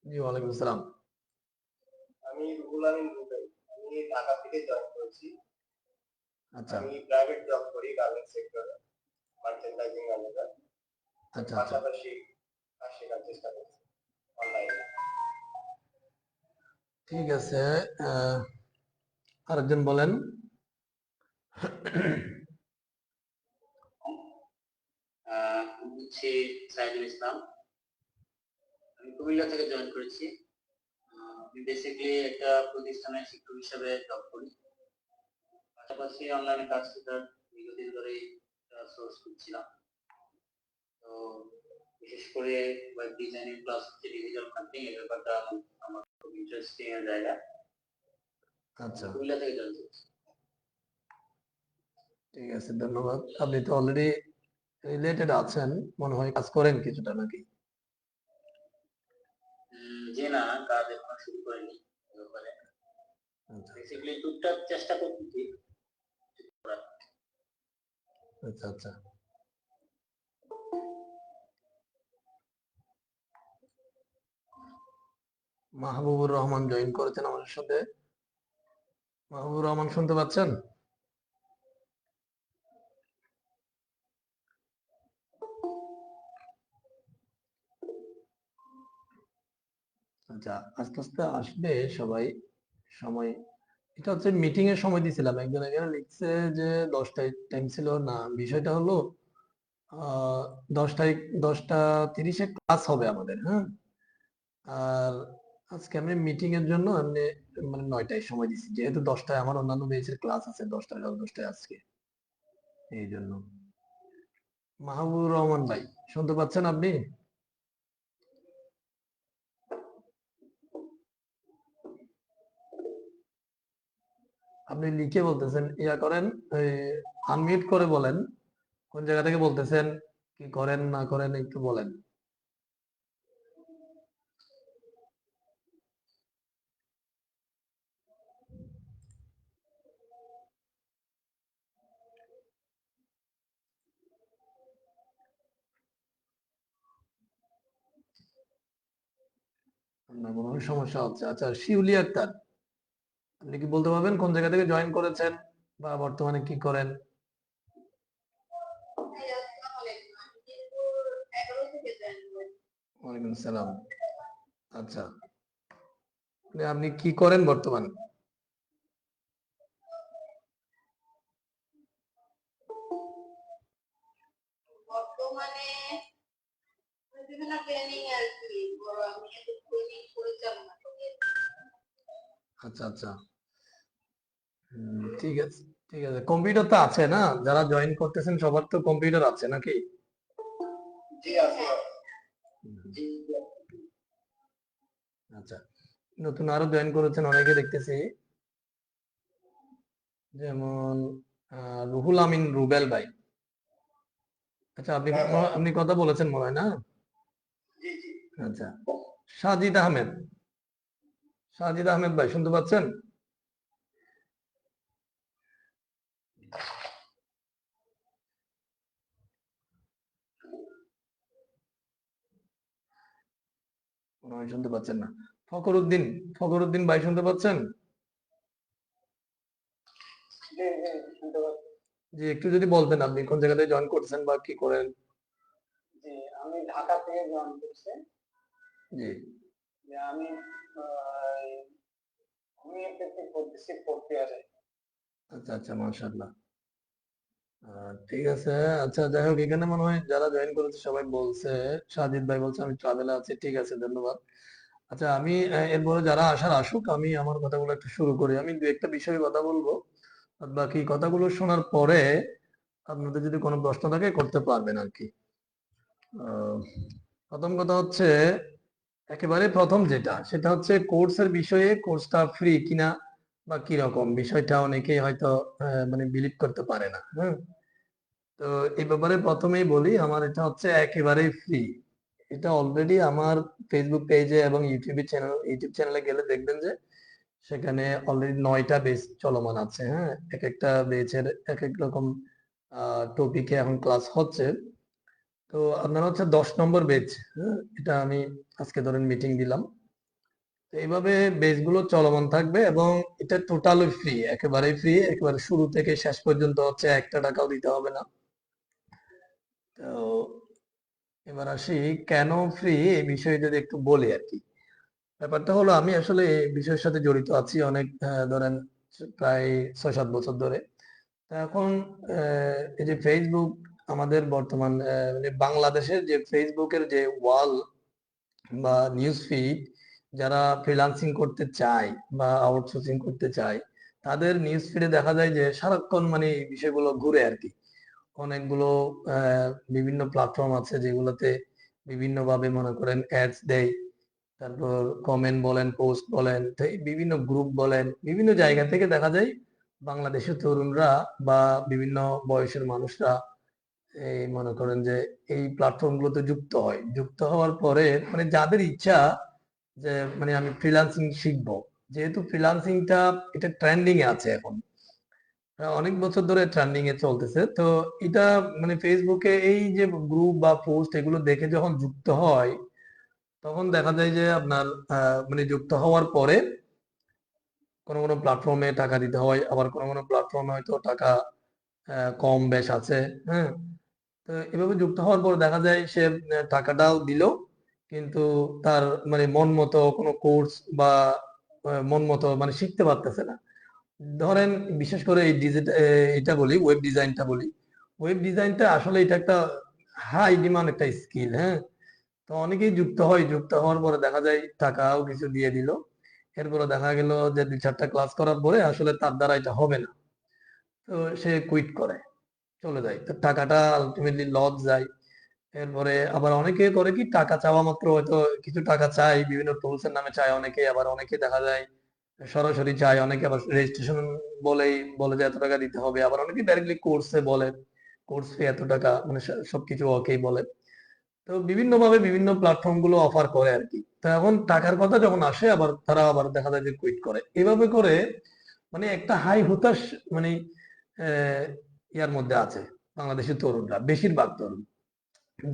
জি, ওয়ালাইকুম আসসালাম। আমি রুহুল আমিন রুবেল। আমি ঢাকা থেকে জয়েন করেছি। আচ্ছা, আমি প্রাইভেট জব করি গার্মেন্টস সেক্টরে, মার্চেন্ডাইজিং ম্যানেজার। আচ্ছা, আচ্ছা। পাশাপাশি কাজ শেখার চেষ্টা করছি অনলাইনে। ঠিক আছে। আরেকজন বলেন। আমি হচ্ছে সাইদুল ইসলাম। আমি কুমিল্লা থেকে জয়েন করেছি। আমি বেসিক্যালি একটা প্রতিষ্ঠানে শিক্ষক হিসেবে জব করি, পাশাপাশি অনলাইনে কাজ শেখার দীর্ঘদিন ধরেই সোর্স করছিলাম। তো বিশেষ করে web designing plus digital marketing এর ব্যাপারটা আমার খুব ইন্টারেস্টিং এর জায়গা। আচ্ছা, কুমিল্লা থেকে জয়েন করেছি। ঠিক আছে, ধন্যবাদ। আপনি তো অলরেডি রিলেটেড আছেন, মনে হয় কাজ করেন কিছুটা নাকি? যে না, কাজ এখনো শুরু করিনি এ ব্যাপারে। বেসিক্যালি টুকটাক চেষ্টা করতেছি। আচ্ছা, আচ্ছা। মাহবুবুর রহমান জয়েন করেছেন আমাদের সাথে। মাহবুবুর রহমান শুনতে পাচ্ছেন? আচ্ছা, আস্তে আস্তে আসবে সবাই। সময় এটা হচ্ছে মিটিং এর সময় দিছিলাম। একজন এখানে লিখছে যে 10টায় টাইম ছিল না। বিষয়টা হলো 10টায় 10টা 30-এ ক্লাস হবে আমাদের, হ্যাঁ? আর আজকে আমি মিটিং এর জন্য এমনি মানে 9টায় সময় দিছি, যেহেতু 10টায় আমার অন্যান্য বেচের ক্লাস আছে, 10টায় 10টায় আজকে, এই জন্য। মাহবুবুর রহমান ভাই শুনতে পাচ্ছেন আপনি? আপনি লিখে বলতেছেন, ইয়া করেন, আনমিউট করে বলেন কোন জায়গা থেকে বলতেছেন, কি করেন না করেন একটু বলেন। না, মনে হয় সমস্যা হচ্ছে। আচ্ছা, শিউলি আক্তার, আপনি কি বলতে পারবেন কোন জায়গা থেকে জয়েন করেছেন বা বর্তমানে কি করেন? ওয়ালাইকুম আসসালাম। আচ্ছা, আপনি কি করেন বর্তমানে? বর্তমানে বিভিন্ন ট্রেনিং আর কি, আমি একটা ট্রেনিং পরিচালনা করি। আচ্ছা, আচ্ছা। ঠিক আছে, ঠিক আছে। কম্পিউটার তো আছে না? যারা জয়েন করতেছেন সবার তো কম্পিউটার আছে নাকি? জি আছে। আচ্ছা, নতুন আরো জয়েন করেছেন অনেকে দেখতেছি, যেমন রুহুল আমিন রুবেল ভাই। আচ্ছা, আপনি কথা বলেছেন মনে হয় না? জি জি। আচ্ছা, সাজিদ আহমেদ, সাজিদ আহমেদ ভাই শুনতে পাচ্ছেন? মনে হয় শুনতে পাচ্ছেন না। ফখরুদ্দিন, ফখরুদ্দিন ভাই শুনতে পাচ্ছেন? জি জি শুনতে পাচ্ছি। জি, একটু যদি বলতেন আপনি কোন জায়গাতে জয়েন করতেছেন বা কি করেন। জি, আমি ঢাকা থেকে জয়েন করছি। জি, যে আমি হোমিওপ্যাথি করতেছি 4th ইয়ারে। আচ্ছা, আচ্ছা, মাশাআল্লাহ। ঠিক আছে। আচ্ছা, যাই হোক, এখানে মনে হয় যারা জয়েন করেছে সবাই বলছে। সাজিদ ভাই বলছে আমি ট্রাভেলে আছি। ঠিক আছে, ধন্যবাদ। আচ্ছা, আমি এরপরে যারা আসার আসুক, আমি আমার কথাগুলো একটু শুরু করি। আমি দু একটা বিষয়ে কথা বলবো, আর বাকি কথাগুলো শোনার পরে আপনাদের যদি কোনো প্রশ্ন থাকে করতে পারবেন আর কি। আহ, প্রথম কথা হচ্ছে, একেবারে প্রথম যেটা, সেটা হচ্ছে কোর্সের বিষয়ে, কোর্সটা ফ্রি কিনা বা কিরকম বিষয়টা অনেকেই হয়তো মানে বিলিভ করতে পারে না, হ্যাঁ? তো এই ব্যাপারে প্রথমেই বলি, আমার এটা হচ্ছে একেবারেই ফ্রি। এটা অলরেডি আমার ফেসবুক পেজে এবং ইউটিউব চ্যানেলে গেলে দেখবেন যে সেখানে অলরেডি 9টা বেচ চলমান আছে, হ্যাঁ? এক একটা বেচের এক এক রকম টপিকে এখন ক্লাস হচ্ছে। তো আপনার হচ্ছে 10 নম্বর বেচ, হ্যাঁ? এটা আমি আজকে ধরেন মিটিং দিলাম। এইভাবে বেসগুলো চলমান থাকবে এবং এটা টোটালি ফ্রি, একেবারে ফ্রি, একেবারে শুরু থেকে শেষ পর্যন্ত হচ্ছে একটা টাকাও দিতে হবে না। তো এবার আসি কেন ফ্রি এই বিষয়ে যদি একটু বলি আর কি। ব্যাপারটা হলো আমি আসলে এই বিষয়ের সাথে জড়িত আছি অনেক ধরেন প্রায় 6-7 বছর ধরে। তা এখন এই যে ফেসবুক আমাদের বর্তমান মানে বাংলাদেশের যে ফেসবুকের যে ওয়াল বা নিউজ ফিড, যারা ফ্রিল্যান্সিং করতে চায় বা আউটসোর্সিং করতে চায় তাদের নিউজ ফিডে দেখা যায় যে সারাক্ষণ মানে এই বিষয়গুলো ঘুরে আর কি। অনেকগুলো বিভিন্ন প্ল্যাটফর্ম আছে যেগুলোতে বিভিন্নভাবে মনে করেন অ্যাডস দেয়, তারপর কমেন্ট বলেন, পোস্ট বলেন, তো এই বিভিন্ন গ্রুপ বলেন, বিভিন্ন জায়গা থেকে দেখা যায় বাংলাদেশের তরুণরা বা বিভিন্ন বয়সের মানুষরা এই মনে করেন যে এই প্ল্যাটফর্ম গুলোতে যুক্ত হয়। যুক্ত হওয়ার পরে মানে যাদের ইচ্ছা যে মানে আমি ফ্রিল্যান্সিং শিখবো, যেহেতু ফ্রিল্যান্সিংটা এটা ট্রেন্ডিং এ আছে এখন, অনেক বছর ধরে ট্রেন্ডিং এ চলতেছে, তো এটা মানে ফেসবুকে এই যে গ্রুপ বা পোস্ট এগুলো দেখে যখন যুক্ত হয় তখন দেখা যায় যে আপনার মানে যুক্ত হওয়ার পরে কোনো কোনো প্ল্যাটফর্মে টাকা দিতে হয়, আবার কোনো কোনো প্ল্যাটফর্মে হয়তো টাকা কম বেশ আছে। হ্যাঁ, তো এভাবে যুক্ত হওয়ার পর দেখা যায় সে টাকাটাও দিল, কিন্তু তার মানে মন মতো কোনো কোর্স বা মন মতো মানে শিখতে পারতেছে না। ধরেন বিশেষ করে এই ডিজিটাল এটা বলি, ওয়েব ডিজাইনটা বলি। ওয়েব ডিজাইনটা আসলে এটা একটা হাই ডিমান্ড একটা স্কিল। হ্যাঁ, তো অনেকেই যুক্ত হয়, যুক্ত হওয়ার পরে দেখা যায় টাকাও কিছু দিয়ে দিল, এরপরে দেখা গেল যে 2-4টা ক্লাস করার পরে আসলে তার দ্বারা এটা হবে না, তো সে কুইট করে চলে যায়, তো টাকাটা আলটিমেটলি লস যায়। এরপরে আবার অনেকে করে কি টাকা চাওয়া মাত্র হয়তো কিছু টাকা চাই, বিভিন্ন টুলস এর নামে চায় অনেকে, আবার অনেকে দেখা যায় সরাসরি চায়, অনেকে আবার রেজিস্ট্রেশন বলেই বলে যে এত টাকা দিতে হবে, আবার অনেকে ডাইরেক্টলি কোর্সে বলে কোর্স ফি এত টাকা, মানে সবকিছু ওকেই বলে। তো বিভিন্ন ভাবে বিভিন্ন প্ল্যাটফর্ম গুলো অফার করে আর কি। তো এখন টাকার কথা যখন আসে আবার তারা আবার দেখা যায় যে কুইট করে এভাবে করে, মানে একটা হাই হুতাশ মানে আহ, ইয়ার মধ্যে আছে বাংলাদেশের তরুণরা, বেশিরভাগ তরুণ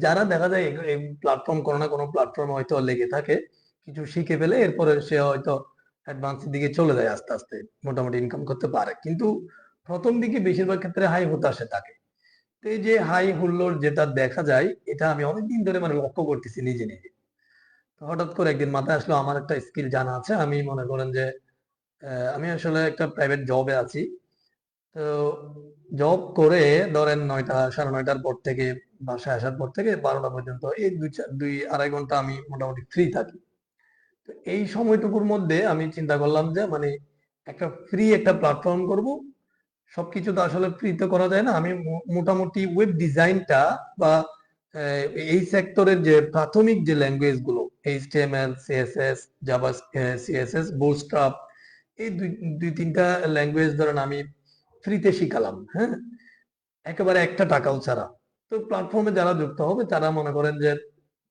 যারা দেখা যায় এই প্ল্যাটফর্ম কোনো না কোনো প্ল্যাটফর্মে হয়তো লেগে থাকে, কিছু শিখে ফেলে এরপরে সে হয়তো অ্যাডভান্সের দিকে চলে যায়, আস্তে আস্তে মোটামুটি ইনকাম করতে পারে, কিন্তু প্রথম দিকে বেশিরভাগ ক্ষেত্রে হাই হতাশে থাকে। তো এই যে হাই হুল্লোড় যেটা দেখা যায়, এটা আমি অনেকদিন ধরে মানে লক্ষ্য করতেছি নিজে নিজে। তো হঠাৎ করে একদিন মাথায় আসলো আমার একটা স্কিল জানা আছে, আমি মনে করেন যে আমি আসলে একটা প্রাইভেট জবে আছি। তো জব করে ধরেন 9টা 9:30টার পর থেকে বাসায় আসার পর থেকে 12টা পর্যন্ত এই 2-2.5 ঘন্টা আমি মোটামুটি ফ্রি থাকি। তো এই সময়টুকুর মধ্যে আমি চিন্তা করলাম যে মানে একটা ফ্রি একটা প্ল্যাটফর্ম করব। সবকিছু তো আসলে ফ্রিতে করা যায় না, আমি মোটামুটি ওয়েব ডিজাইনটা বা আহ, এই সেক্টরের যে প্রাথমিক যে ল্যাঙ্গুয়েজ গুলো, HTML, CSS, Java, CSS, bootstrap, এই দুই দুই তিনটা ল্যাঙ্গুয়েজ ধরেন আমি ফ্রিতে শিখালাম। হ্যাঁ, একেবারে একটা টাকাও ছাড়া। তো প্ল্যাটফর্মে যারা যুক্ত হবে তারা মনে করেন যে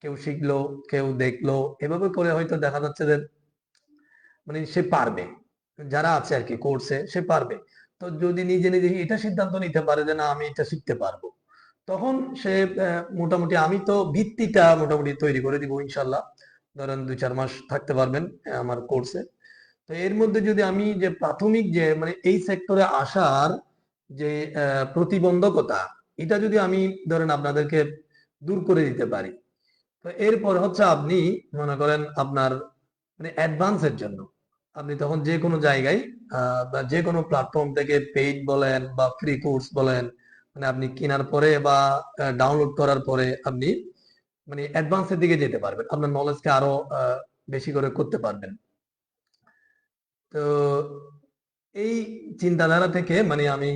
কেউ শিখলো, কেউ দেখলো, এভাবে করে হয়তো দেখা যাচ্ছে যে মানে সে পারবে, যারা আছে আর কি কোর্সে সে পারবে। তো যদি নিজে নিজে এটা সিদ্ধান্ত নিতে পারে যে না আমি এটা শিখতে পারবো, তখন সে মোটামুটি আমি তো ভিত্তিটা মোটামুটি তৈরি করে দিব ইনশাল্লাহ। ধরেন 2-4 মাস থাকতে পারবেন আমার কোর্সে। তো এর মধ্যে যদি আমি যে প্রাথমিক যে মানে এই সেক্টরে আসার যে প্রতিবন্ধকতা, এটা যদি আমি ধরেন আপনাদেরকে দূর করে দিতে পারি, তো এরপর হচ্ছে আপনি মনে করেন আপনার মানে অ্যাডভান্সের জন্য আপনি তখন যে কোনো জায়গায় বা যে কোনো প্ল্যাটফর্ম থেকে পেইড বলেন বা ফ্রি কোর্স বলেন, মানে আপনি কেনার পরে বা ডাউনলোড করার পরে আপনি মানে অ্যাডভান্সের দিকে যেতে পারবেন, আপনার নলেজকে আরো বেশি করে করতে পারবেন। তো এই চিন্তাধারা থেকে মানে আমি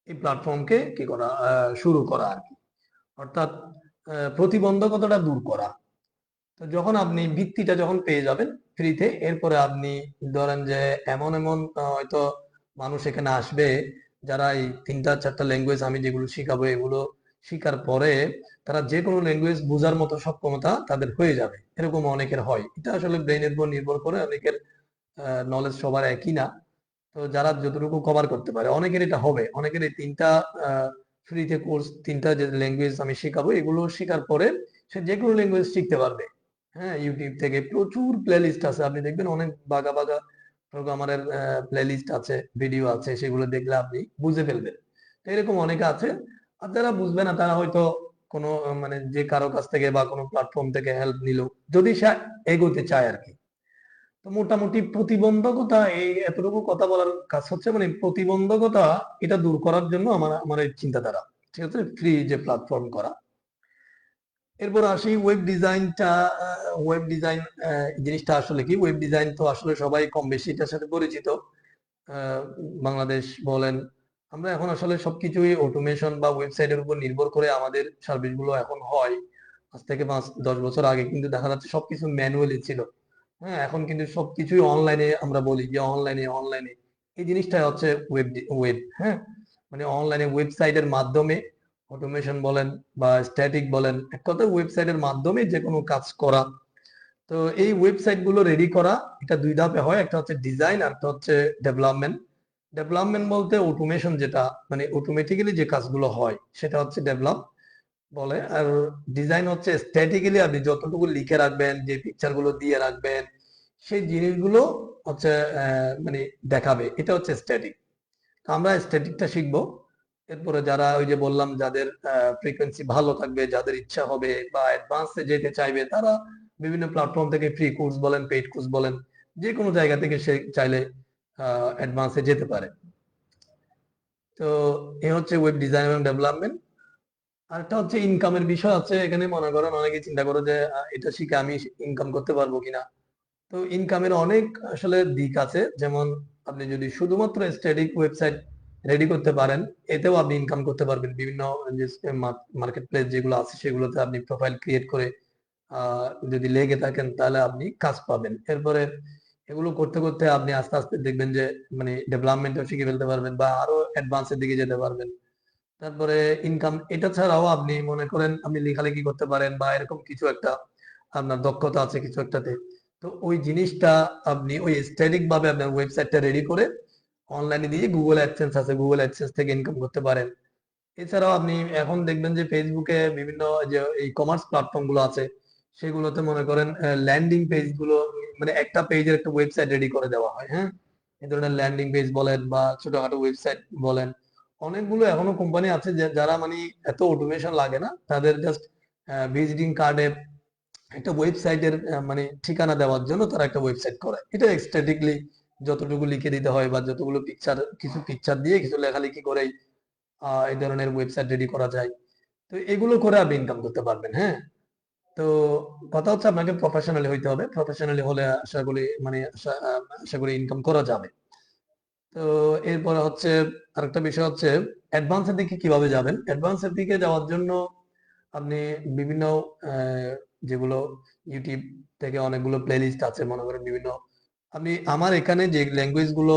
এই প্ল্যাটফর্মকে কি করা শুরু করা আর কি, অর্থাৎ প্রতিবন্ধকতাটা দূর করা। তো যখন আপনি ভিত্তিটা যখন পেয়ে যাবেন ফ্রিতে, এরপরে আপনি ধরেন যে এমন এমন হয়তো মানুষ এখানে আসবে যারা এই 3-4টা ল্যাঙ্গুয়েজ আমি যেগুলো শিখাবো এগুলো শিখার পরে তারা যে কোনো ল্যাঙ্গুয়েজ বোঝার মতো সক্ষমতা তাদের হয়ে যাবে, এরকম অনেকের হয়। এটা আসলে ব্রেনের উপর নির্ভর করে, অনেকের নলেজ সবার একই না। তো যারা যতটুকু কভার করতে পারে অনেকের এটা হবে, অনেকের এই 3টা ফ্রিতে কোর্স, 3টা যে ল্যাঙ্গুয়েজ আমি শেখাবো এগুলো শেখার পরে সে যে কোনো ল্যাঙ্গুয়েজ শিখতে পারবে। হ্যাঁ, ইউটিউব থেকে প্রচুর প্লেলিস্ট আছে, আপনি দেখবেন অনেক বাগা বাগা প্রোগ্রামারের প্লেলিস্ট আছে, ভিডিও আছে, সেগুলো দেখলে আপনি বুঝে ফেলবেন। তো এরকম অনেকে আছে, আর যারা বুঝবে না তারা হয়তো কোনো মানে যে কারো কাছ থেকে বা কোনো প্ল্যাটফর্ম থেকে হেল্প নিল, যদি সে এগোতে চায় আর কি। তো মোটামুটি প্রতিবন্ধকতা, এই এতটুকু কথা বলার কাজ হচ্ছে মানে প্রতিবন্ধকতা এটা দূর করার জন্য আমার আমার এই চিন্তাধারা, ঠিক আছে, ফ্রি যে প্ল্যাটফর্ম করা। এরপর আসি ওয়েব ডিজাইনটা। ওয়েব ডিজাইন জিনিসটা আসলে কি? ওয়েব ডিজাইন তো আসলে সবাই কম বেশি এটার সাথে পরিচিত। আহ, বাংলাদেশ বলেন, আমরা এখন আসলে সবকিছুই অটোমেশন বা ওয়েবসাইটের উপর নির্ভর করে আমাদের সার্ভিস গুলো এখন হয়। আজ থেকে 5-10 বছর আগে কিন্তু দেখা যাচ্ছে সবকিছু ম্যানুয়ালি ছিল। হ্যাঁ, এখন কিন্তু সবকিছুই অনলাইনে, আমরা বলি যে অনলাইনে অনলাইনে। এই জিনিসটাই হচ্ছে ওয়েব। ওয়েব, হ্যাঁ, মানে অনলাইনে ওয়েবসাইটের মাধ্যমে অটোমেশন বলেন বা স্ট্যাটিক বলেন, এক কথায় ওয়েবসাইটের মাধ্যমে যে কোনো কাজ করা। তো এই ওয়েবসাইট গুলো রেডি করা, এটা দুই ধাপে হয়, একটা হচ্ছে ডিজাইন আর একটা হচ্ছে ডেভেলপমেন্ট। ডেভেলপমেন্ট বলতে অটোমেশন, যেটা মানে অটোমেটিক্যালি যে কাজগুলো হয় সেটা হচ্ছে ডেভেলপ বলে। আর ডিজাইন হচ্ছে স্ট্যাটিক্যালি আপনি যতটুকু লিখে রাখবেন, যে পিকচার গুলো দিয়ে রাখবেন, সেই জিনিসগুলো হচ্ছে মানে দেখাবে, এটা হচ্ছে স্ট্যাটিক। আমরা স্ট্যাটিকটা শিখবো। এরপরে যারা ওই যে বললাম, যাদের ফ্রিকোয়েন্সি ভালো থাকবে, যাদের ইচ্ছা হবে বা অ্যাডভান্সে যেতে চাইবে, তারা বিভিন্ন প্ল্যাটফর্ম থেকে ফ্রি কোর্স বলেন, পেইড কোর্স বলেন, যে কোনো জায়গা থেকে সে চাইলে অ্যাডভান্সে যেতে পারে। তো এ হচ্ছে ওয়েব ডিজাইন এবং ডেভেলপমেন্ট। আরেকটা হচ্ছে ইনকামের বিষয় আছে এখানে। মনে করেন অনেকে চিন্তা করে যে এটা শিখে আমি ইনকাম করতে পারবো কিনা। তো ইনকামের অনেক আসলে দিক আছে। যেমন আপনি যদি শুধুমাত্র স্ট্যাটিক ওয়েবসাইট রেডি করতে পারেন, এতেও আপনি ইনকাম করতে পারবেন। বিভিন্ন যে মার্কেট প্লেস যেগুলো আছে সেগুলোতে আপনি প্রোফাইল ক্রিয়েট করে যদি লেগে থাকেন তাহলে আপনি কাজ পাবেন। এরপরে এগুলো করতে করতে আপনি আস্তে আস্তে দেখবেন যে মানে ডেভেলপমেন্টও শিখে ফেলতে পারবেন বা আরো অ্যাডভান্সের দিকে যেতে পারবেন। তারপরে ইনকাম, এটা ছাড়াও আপনি মনে করেন আপনি লেখালেখি করতে পারেন বা এরকম কিছু একটা আপনার দক্ষতা আছে কিছু একটাতে। তো ওই জিনিসটা আপনি ওই স্ট্যাটিক ভাবে আপনার ওয়েবসাইটটা রেডি করে অনলাইনে দিয়ে গুগল অ্যাডসেন্স আছে, গুগল অ্যাডসেন্স থেকে ইনকাম করতে পারেন। এছাড়াও আপনি এখন দেখবেন যে ফেসবুকে বিভিন্ন যে এই কমার্স প্ল্যাটফর্ম গুলো আছে, সেগুলোতে মনে করেন ল্যান্ডিং পেজ গুলো, মানে একটা পেজের একটা ওয়েবসাইট রেডি করে দেওয়া হয়। হ্যাঁ, এই ধরনের ল্যান্ডিং পেজ বলেন বা ছোটখাটো ওয়েবসাইট বলেন, অনেকগুলো এখনো কোম্পানি আছে যারা মানে এত অটোমেশন লাগে না, তাদের জাস্ট ভিজিটিং কার্ডে একটা ওয়েবসাইটের মানে ঠিকানা দেওয়ার জন্য তারা একটা ওয়েবসাইট করে। এটা স্ট্যাটিকলি যতটুকু লিখে দিতে হয় বা যতগুলো পিকচার, কিছু পিকচার দিয়ে কিছু লেখালেখি করেই এই ধরনের ওয়েবসাইট রেডি করা যায়। তো এগুলো করে আপনি ইনকাম করতে পারবেন। হ্যাঁ, তো কথা হচ্ছে আপনাকে প্রফেশনালি হইতে হবে। প্রফেশনালি হলে আশা করি মানে আশা করি ইনকাম করা যাবে। তো এরপরে হচ্ছে আরেকটা বিষয় হচ্ছে অ্যাডভান্সের দিকে কিভাবে যাবেন। অ্যাডভান্সের দিকে যাওয়ার জন্য আপনি বিভিন্ন যেগুলো ইউটিউব থেকে অনেকগুলো প্লেলিস্ট আছে, মনে করেন বিভিন্ন, আপনি আমার এখানে যে ল্যাঙ্গুয়েজ গুলো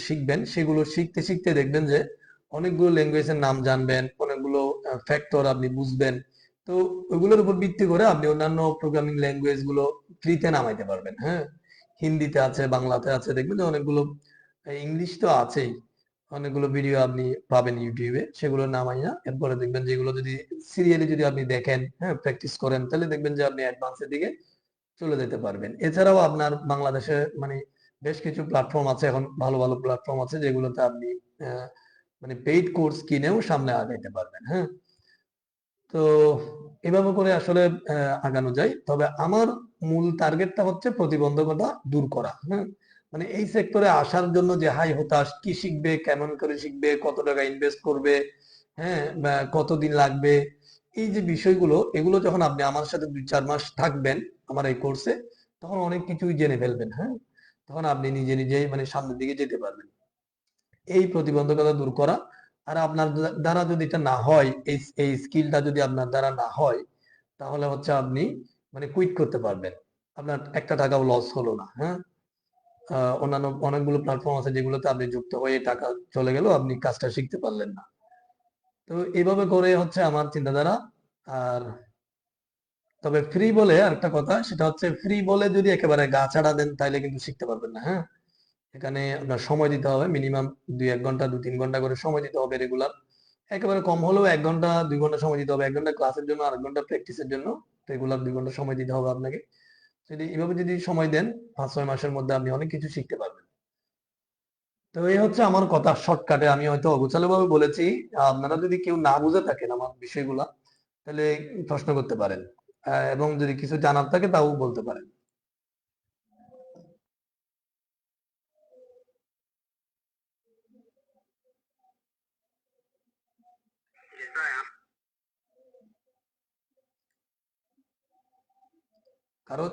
শিখবেন সেগুলো শিখতে শিখতে দেখবেন যে অনেকগুলো ল্যাঙ্গুয়েজের নাম জানবেন, অনেকগুলো ফ্যাক্টর আপনি বুঝবেন। তো ওইগুলোর উপর ভিত্তি করে আপনি অন্যান্য প্রোগ্রামিং ল্যাঙ্গুয়েজ গুলো ফ্রিতে নামাইতে পারবেন। হ্যাঁ, হিন্দিতে আছে, বাংলাতে আছে, দেখবেন যে অনেকগুলো, ইংলিশ তো আছেই, অনেকগুলো ভিডিও আপনি পাবেন ইউটিউবে, সেগুলো নামাইয়া এরপরে দেখবেন যেগুলো যদি সিরিয়ালি যদি আপনি দেখেন, হ্যাঁ, প্র্যাকটিস করেন, তাহলে দেখবেন যে আপনি অ্যাডভান্সের দিকে চলে যেতে পারবেন। এছাড়াও আপনার বাংলাদেশে মানে বেশ কিছু প্ল্যাটফর্ম আছে, এখন ভালো ভালো প্ল্যাটফর্ম আছে যেগুলোতে আপনি আহ, মানে পেইড কোর্স কিনেও সামনে আগাইতে পারবেন। হ্যাঁ, তো এভাবে করে আসলে আগানো যায়। তবে আমার মূল টার্গেটটা হচ্ছে প্রতিবন্ধকতা দূর করা। হ্যাঁ, মানে এই সেক্টরে আসার জন্য যে হাই হতাশ, কি শিখবে, কেমন করে শিখবে, কত টাকা ইনভেস্ট করবে, হ্যাঁ, বা কতদিন লাগবে, এই যে বিষয়গুলো, এগুলো যখন আপনি আমার সাথে 2-4 মাস থাকবেন আমার এই কোর্সে, তখন অনেক কিছুই জেনে ফেলবেন। হ্যাঁ, তখন আপনি নিজে নিজেই মানে সামনের দিকে যেতে পারবেন। এই প্রতিবন্ধকতা দূর করা। আর আপনার দ্বারা যদি এটা না হয়, এই এই স্কিলটা যদি আপনার দ্বারা না হয়, তাহলে হচ্ছে আপনি মানে কুইট করতে পারবেন, আপনার একটা টাকাও লস হলো না। হ্যাঁ, অন্যান্য অনেকগুলো প্ল্যাটফর্ম আছে যেগুলোতে আপনি যুক্ত হয়ে টাকা চলে গেল, আপনি কাজটা শিখতে পারলেন না। তো এইভাবে করে হচ্ছে আমার চিন্তাধারা। আর তবে ফ্রি বলে আরেকটা কথা, সেটা হচ্ছে ফ্রি বলে যদি একেবারে গা ছাড়া দেন তাহলে কিন্তু শিখতে পারবেন না। হ্যাঁ, এখানে আপনার সময় দিতে হবে, মিনিমাম 2-1 ঘন্টা 2-3 ঘন্টা করে সময় দিতে হবে রেগুলার। একেবারে কম হলেও 1 ঘন্টা 2 ঘন্টা সময় দিতে হবে, 1 ঘন্টা ক্লাসের জন্য, 1 ঘন্টা প্র্যাকটিসের জন্য। রেগুলার 2 ঘন্টা সময় দিতে হবে আপনাকে। যদি এভাবে যদি সময় দেন 5-6 মাসের মধ্যে আপনি অনেক কিছু শিখতে পারবেন। তো এই হচ্ছে আমার কথা শর্টকাটে, আমি হয়তো অগোছালো ভাবে বলেছি। আপনারা যদি কেউ না বুঝে থাকেন আমার বিষয়গুলা, তাহলে প্রশ্ন করতে পারেন, এবং যদি কিছু জানার থাকে তাও বলতে পারেন। কারো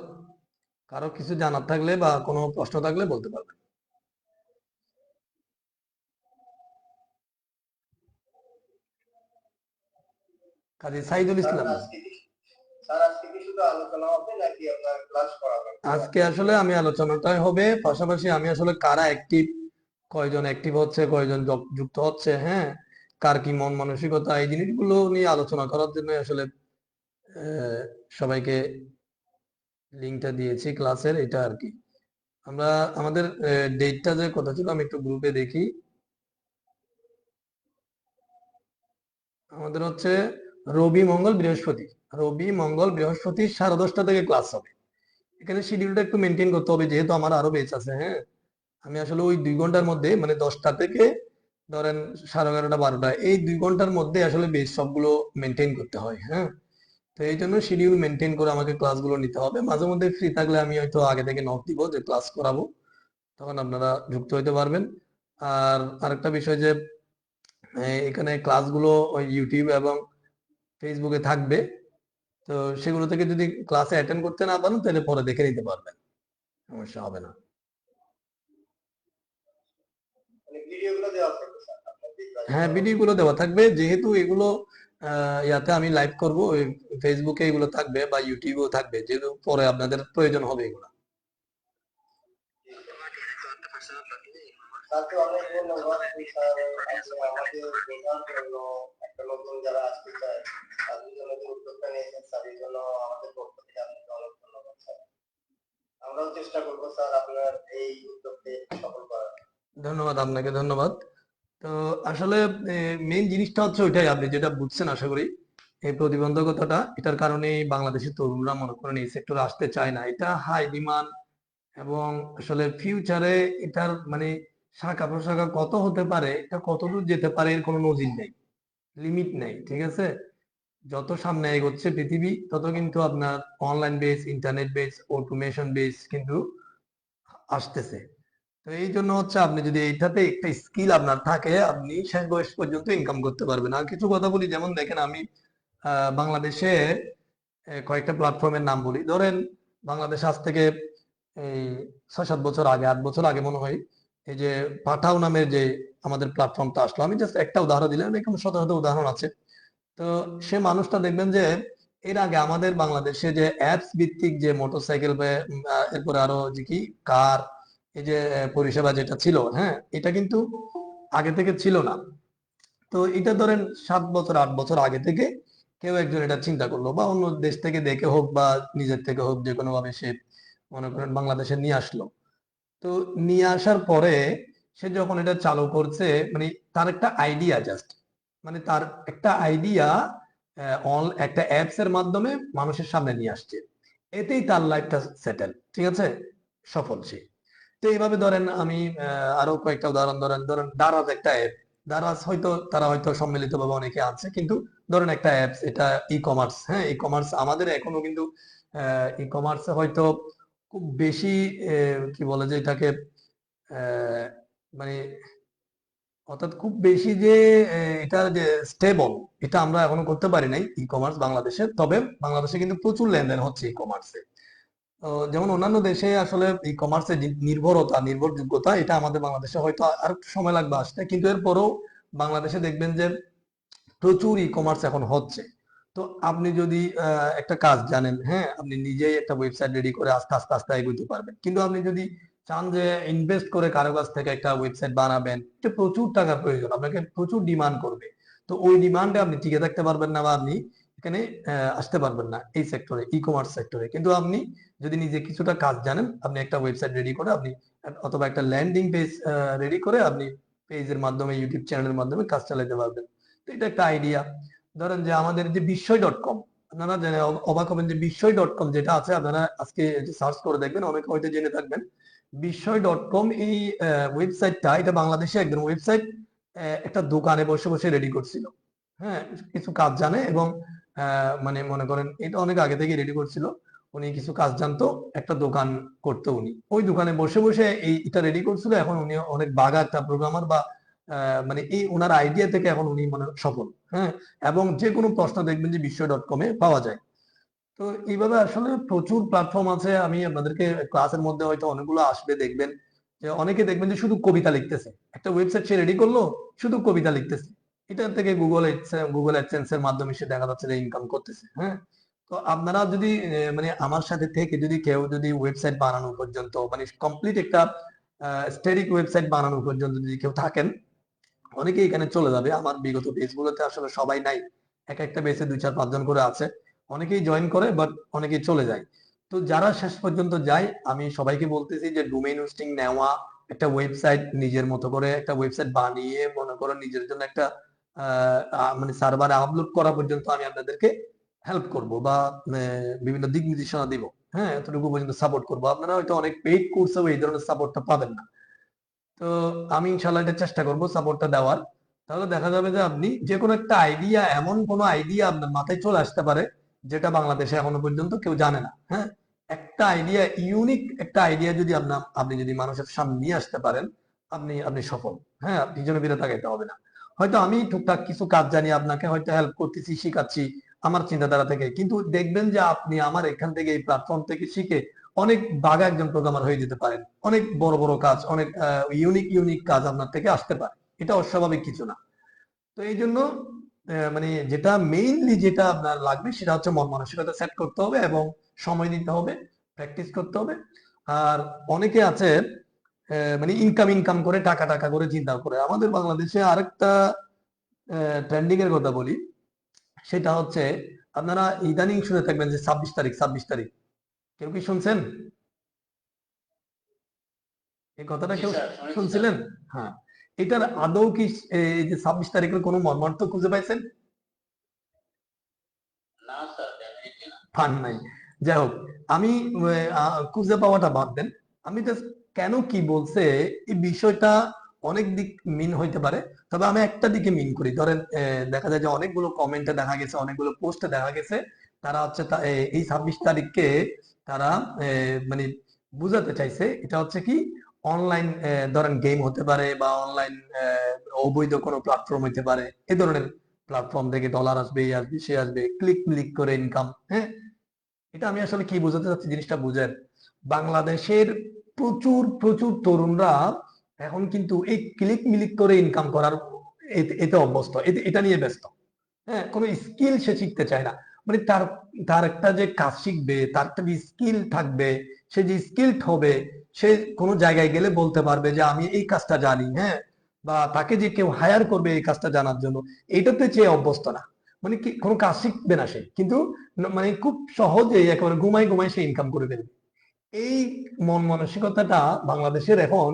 কারো কিছু জানার থাকলে বা কোনো প্রশ্ন থাকলে বলতে পারবেন। কাজী সাইদুল স্যার ইসলাম। আজকে কি শুধু আলোচনা হবে নাকি আপনার ক্লাস করাবেন? আজকে আসলে আমি আলোচনাটাই হবে, পাশাপাশি আমি আসলে কারা অ্যাক্টিভ, কয়জন অ্যাক্টিভ হচ্ছে, কয়জন যুক্ত হচ্ছে, হ্যাঁ, কার কি মন মানসিকতা, এই জিনিসগুলো নিয়ে আলোচনা করার জন্য আসলে সবাইকে লিঙ্কটা দিয়েছি ক্লাসের, এটা আর কি। আমরা আমাদের ডেটটা যে কথা ছিল, আমি একটু গ্রুপে দেখি। আমাদের হচ্ছে রবি মঙ্গল বৃহস্পতি, 10:30 থেকে ক্লাস হবে। এখানে শিডিউলটা একটু মেনটেন করতে হবে, যেহেতু আমার আরো বেচ আছে, হ্যাঁ। আমি আসলে ওই 2 ঘন্টার মধ্যে, মানে 10টা থেকে ধরেন 11:30 12টা, এই 2 ঘন্টার মধ্যে আসলে বেচ সবগুলো মেনটেন করতে হয়, হ্যাঁ। তো এই জন্য শিডিউল মেনটেন করে আমাকে ক্লাসগুলো নিতে হবে। মাঝে মধ্যে ফ্রি থাকলে আমি হয়তো আগে থেকে নক দিব যে ক্লাস করাবো, তখন আপনারা যুক্ত হইতে পারবেন। আর আরেকটা বিষয় যে এখানে ক্লাসগুলো ওই ইউটিউব এবং ফেসবুকে থাকবে। তো সেগুলো থেকে যদি ক্লাসে অ্যাটেন্ড করতে না পারেন, তাহলে পরে দেখে নিতে পারবেন, সমস্যা হবে না। মানে ভিডিওগুলো দেওয়া থাকবে স্যার আপনার যে হ্যাঁ, ক্লাসগুলো ভিডিওগুলো দেওয়া থাকবে, যেহেতু এগুলো ইয়াতে আমি লাইভ করব, ফেসবুকে এগুলো থাকবে বা ইউটিউবেও থাকবে, যেহেতু পরে আপনাদের প্রয়োজন হবে এগুলো। স্যারকে অনেক ধন্যবাদ স্যার, আপনি আমাদের বোঝার জন্য, একটা নতুন যারা আসতে চায় তাদের জন্য যে উদ্যোগটা নিয়েছেন স্যার, এই জন্য আমাদের পক্ষ থেকে আপনাকে অনেক ধন্যবাদ স্যার। আমরাও চেষ্টা করবো স্যার আপনার এই উদ্যোগকে সফল করার। ধন্যবাদ আপনাকে, ধন্যবাদ। তো আসলে মেইন জিনিসটা হচ্ছে ওইটাই, আপনি যেটা বুঝছেন আশা করি, এই প্রতিবন্ধকতাটা, এটার কারণে বাংলাদেশের তরুণরা মনে করেন এই সেক্টরে আসতে চায় না। এটা হাই ডিমান্ড, এবং আসলে ফিউচারে এটার মানে শাখা প্রশাখা কত হতে পারে, এটা কতদূর যেতে পারে, এর কোনো নজির নেই, লিমিট নেই, ঠিক আছে। যত সামনে এগোচ্ছে পৃথিবী, তত কিন্তু আপনার online base, internet base, automation base কিন্তু আসতেছে। তো এই জন্য হচ্ছে আপনি যদি এইটাতে একটা স্কিল আপনার থাকে, আপনি শেষ বয়স পর্যন্ত ইনকাম করতে পারবেন। আর কিছু কথা বলি, যেমন দেখেন আমি বাংলাদেশে কয়েকটা প্ল্যাটফর্মের নাম বলি। ধরেন বাংলাদেশ আজ থেকে এই 6-7 বছর আগে, 8 বছর আগে মনে হয়, এই যে পাঠাও নামের যে আমাদের প্ল্যাটফর্মটা আসলো, আমি জাস্ট একটা উদাহরণ দিলাম, এরকম শত শত উদাহরণ আছে। তো সে মানুষটা দেখবেন যে এর আগে আমাদের বাংলাদেশে যে অ্যাপস ভিত্তিক যে মোটরসাইকেল, এরপরে আরো যে কি কার, এই যে পরিষেবা যেটা ছিল, হ্যাঁ, এটা কিন্তু আগে থেকে ছিল না। তো এটা ধরেন 7 বছর 8 বছর আগে থেকে কেউ একজন এটা চিন্তা করলো, বা অন্য দেশ থেকে দেখে হোক বা নিজের থেকে হোক, যে কোনো ভাবে সে মনে করেন বাংলাদেশে নিয়ে আসলো। তো নিয়ে আসার পরে সে যখন এটা চালু করছে, মানে তার একটা আইডিয়া, জাস্ট মানে তার একটা আইডিয়া একটা অ্যাপস এর মাধ্যমে মানুষের সামনে নিয়ে আসছে, এতেই তার লাইফটা সেটেল, ঠিক আছে, সফল সে। তো এইভাবে ধরেন আমি আরো কয়েকটা উদাহরণ, ধরেন ধরেন দারাজ একটা অ্যাপ। দারাজ হয়তো তারা হয়তো সম্মিলিত ভাবে অনেকে আছে, কিন্তু ধরেন একটা অ্যাপস, এটা ই কমার্স, হ্যাঁ, ই কমার্স আমাদের এখনো কিন্তু ই কমার্সে হয়তো খুব বেশি কি বলে যে এটাকে আহ, মানে অর্থাৎ খুব বেশি যে এটা যে স্টেবল, এটা আমরা এখনো করতে পারি নাই ই কমার্স বাংলাদেশে। তবে বাংলাদেশে কিন্তু প্রচুর লেনদেন হচ্ছে ই কমার্সে। যেমন অন্যান্য দেশে আসলে ই কমার্সের নির্ভরতা, নির্ভরযোগ্যতা, এটা আমাদের বাংলাদেশে হয়তো আর একটু সময় লাগবে আসতে, কিন্তু এরপরও বাংলাদেশে দেখবেন যে প্রচুর ই কমার্স এখন হচ্ছে। তো আপনি যদি একটা কাজ জানেন, হ্যাঁ, আপনি নিজেই একটা ওয়েবসাইট রেডি করে আস্তে আস্তে আস্তে এগোতে পারবেন। কিন্তু আপনি যদি চান যে ইনভেস্ট করে কারো কাছ থেকে একটা ওয়েবসাইট বানাবেন, এটা প্রচুর টাকার প্রয়োজন, আপনাকে প্রচুর ডিমান্ড করবে। তো ওই ডিমান্ডে আপনি টিকে থাকতে পারবেন না, বা আপনি এখানে আসতে পারবেন না এই সেক্টরে, ই কমার্স সেক্টরে। কিন্তু আপনি যদি নিজে কিছুটা কাজ জানেন, আপনি একটা ওয়েবসাইট রেডি করে আপনি, অথবা একটা ল্যান্ডিং পেজ রেডি করে আপনি পেজের মাধ্যমে, ইউটিউব চ্যানেলের মাধ্যমে কাজ চালাতে পারবেন। তো এটা একটা আইডিয়া। ধরেন যে আমাদের যে বিস্ময়.com, আপনারা জেনে অবাক হবেন যে বিস্ময়.com যেটা আছে, আপনারা আজকে সার্চ করে দেখবেন, অনেকে হয়তো জেনে থাকবেন। বিস্ময়.com এই ওয়েবসাইটটা, এটা বাংলাদেশে একজন ওয়েবসাইট একটা দোকানে বসে বসে রেডি করছিল। হ্যাঁ, কিছু কাজ জানে এবং মানে মনে করেন এটা অনেক আগে থেকে রেডি করছিল। উনি কিছু কাজ জানতো, একটা দোকান করতো উনি, ওই দোকানে বসে বসে এটা রেডি করছিল। এখন উনি অনেক বাগা একটা প্রোগ্রামার বা মানে এই ওনার আইডিয়া থেকে এখন উনি মানে সফল। হ্যাঁ, এবং যে কোনো প্রশ্ন দেখবেন যে বিস্ময়.com-এ পাওয়া যায়। তো এইভাবে আসলে প্রচুর প্ল্যাটফর্ম আছে। আমি আপনাদেরকে ক্লাসের মধ্যে হয়তো অনেকগুলো আসবে, দেখবেন যে অনেকে দেখবেন যে শুধু কবিতা লিখতেছে, একটা ওয়েবসাইট সে রেডি করলো, শুধু কবিতা লিখতেছে, এটা থেকে গুগল অ্যাডসেন্স এর মাধ্যমে সে দেখা যাচ্ছে যে ইনকাম করতেছে। হ্যাঁ, তো আপনারা যদি মানে আমার সাথে থেকে যদি কেউ যদি ওয়েবসাইট বানানো পর্যন্ত মানে কমপ্লিট একটা স্টেটিক ওয়েবসাইট বানানো পর্যন্ত যদি কেউ থাকেন, অনেকে এখানে চলে যাবে। আমার বিগত পেজগুলোতে আসলে সবাই নাই, এক একটা পেজে 2, 4, 5 জন করে আছে। অনেকেই জয়েন করে, বাট অনেকেই চলে যায়। তো যারা শেষ পর্যন্ত যায়, আমি সবাইকে বলতেছি যে ডোমেইন হোস্টিং নেওয়া, একটা ওয়েবসাইট নিজের মতো করে একটা ওয়েবসাইট বানিয়ে মনে করো নিজের জন্য একটা মানে সার্ভারে আপলোড করা পর্যন্ত আমি আপনাদেরকে হেল্প করব বা বিভিন্ন দিক নির্দেশনা দিব। হ্যাঁ, এতটুকু পর্যন্ত সাপোর্ট করবো। আপনারা হয়তো অনেক পেইড কোর্সেও এই ধরনের সাপোর্টটা পাবেন না। তো আমি ইনশাল্লাহ এটা চেষ্টা করবো সাপোর্টটা দেওয়ার। তাহলে দেখা যাবে যে আপনি যে কোনো একটা আইডিয়া, এমন কোনো আইডিয়া আপনার মাথায় চলে আসতে পারে যেটা বাংলাদেশে এখনো পর্যন্ত কেউ জানে না। হ্যাঁ, একটা আইডিয়া, ইউনিক একটা আইডিয়া যদি আপনি যদি মানুষের সামনে নিয়ে আসতে পারেন, আপনি সফল। হ্যাঁ, পিছনে ফিরে তাকাইতে হবে না। হয়তো আমি টুকটাক কিছু কাজ জানি, আপনাকে হয়তো হেল্প করতেছি, শিখাচ্ছি আমার চিন্তাধারা থেকে, কিন্তু দেখবেন যে আপনি আমার এখান থেকে এই প্ল্যাটফর্ম থেকে শিখে অনেক বাগা একজন প্রোগ্রামার হয়ে যেতে পারেন। অনেক বড় বড় কাজ, অনেক ইউনিক ইউনিক কাজ আপনার থেকে আসতে পারে। এটা অস্বাভাবিক কিছু না। তো এই জন্য মানে যেটা মেইনলি যেটা আপনার লাগবে সেটা হচ্ছে মন মানসিকতা সেট করতে হবে এবং সময় দিতে হবে, প্র্যাকটিস করতে হবে। আর অনেকে আছে মানে ইনকাম ইনকাম করে টাকা টাকা করে চিন্তা করে। আমাদের বাংলাদেশে আরেকটা ট্রেন্ডিং এর কথা বলি, সেটা হচ্ছে আপনারা ইদানিং শুনে থাকবেন যে 26 তারিখ 26 তারিখ, কেউ কি শুনছেন এই কথাটা? জি কেউ স্যার, শুনেছি স্যার। শুনছিলেন? হ্যাঁ, এটার আদৌ কি এই যে 26 তারিখের কোনো মর্মার্থ খুঁজে পাইছেন? না স্যার, ডেফিনেটলি না। পান নাই। যাই হোক, আমি খুঁজে পাওয়াটা বাদ দেন। আমি জাস্ট কেন কি বলছে এই বিষয়টা অনেক দিক মিন হইতে পারে, তবে আমি একটা দিকে মিন করি। ধরেন দেখা যায় যে অনেকগুলো কমেন্টে দেখা গেছে, অনেকগুলো পোস্টে দেখা গেছে তারা হচ্ছে এই 26 তারিখকে তারা মানে বুঝাতে চাইছে এটা হচ্ছে কি অনলাইন, ধরেন গেম হতে পারে বা অনলাইন অবৈধ কোনো প্ল্যাটফর্ম হইতে পারে। এই ধরনের প্ল্যাটফর্ম থেকে ডলার আসবে, এই আসবে, সে আসবে, ক্লিক ক্লিক করে ইনকাম। হ্যাঁ, এটা আমি আসলে কি বোঝাতে চাচ্ছি জিনিসটা বুঝেন। বাংলাদেশের প্রচুর প্রচুর তরুণরা এখন কিন্তু এই ক্লিক মিলিক করে ইনকাম করার এতে অভ্যস্ত, এটা নিয়ে ব্যস্ত। হ্যাঁ, কোনো স্কিল সে শিখতে চায় না। মানে তার তার একটা যে কাজ শিখবে, তার একটা যে স্কিল থাকবে, সে যে স্কিলড হবে, সে কোনো জায়গায় গেলে বলতে পারবে যে আমি এই কাজটা জানি। হ্যাঁ, বা তাকে যে কেউ হায়ার করবে এই কাজটা জানার জন্য, এটাতে চেয়ে অভ্যস্ত না। মানে কি কোনো কাজ শিখবে না সে, কিন্তু মানে খুব সহজেই একেবারে ঘুমাই ঘুমাই সে ইনকাম করে ফেলবে। এই মন মানসিকতাটা বাংলাদেশের এখন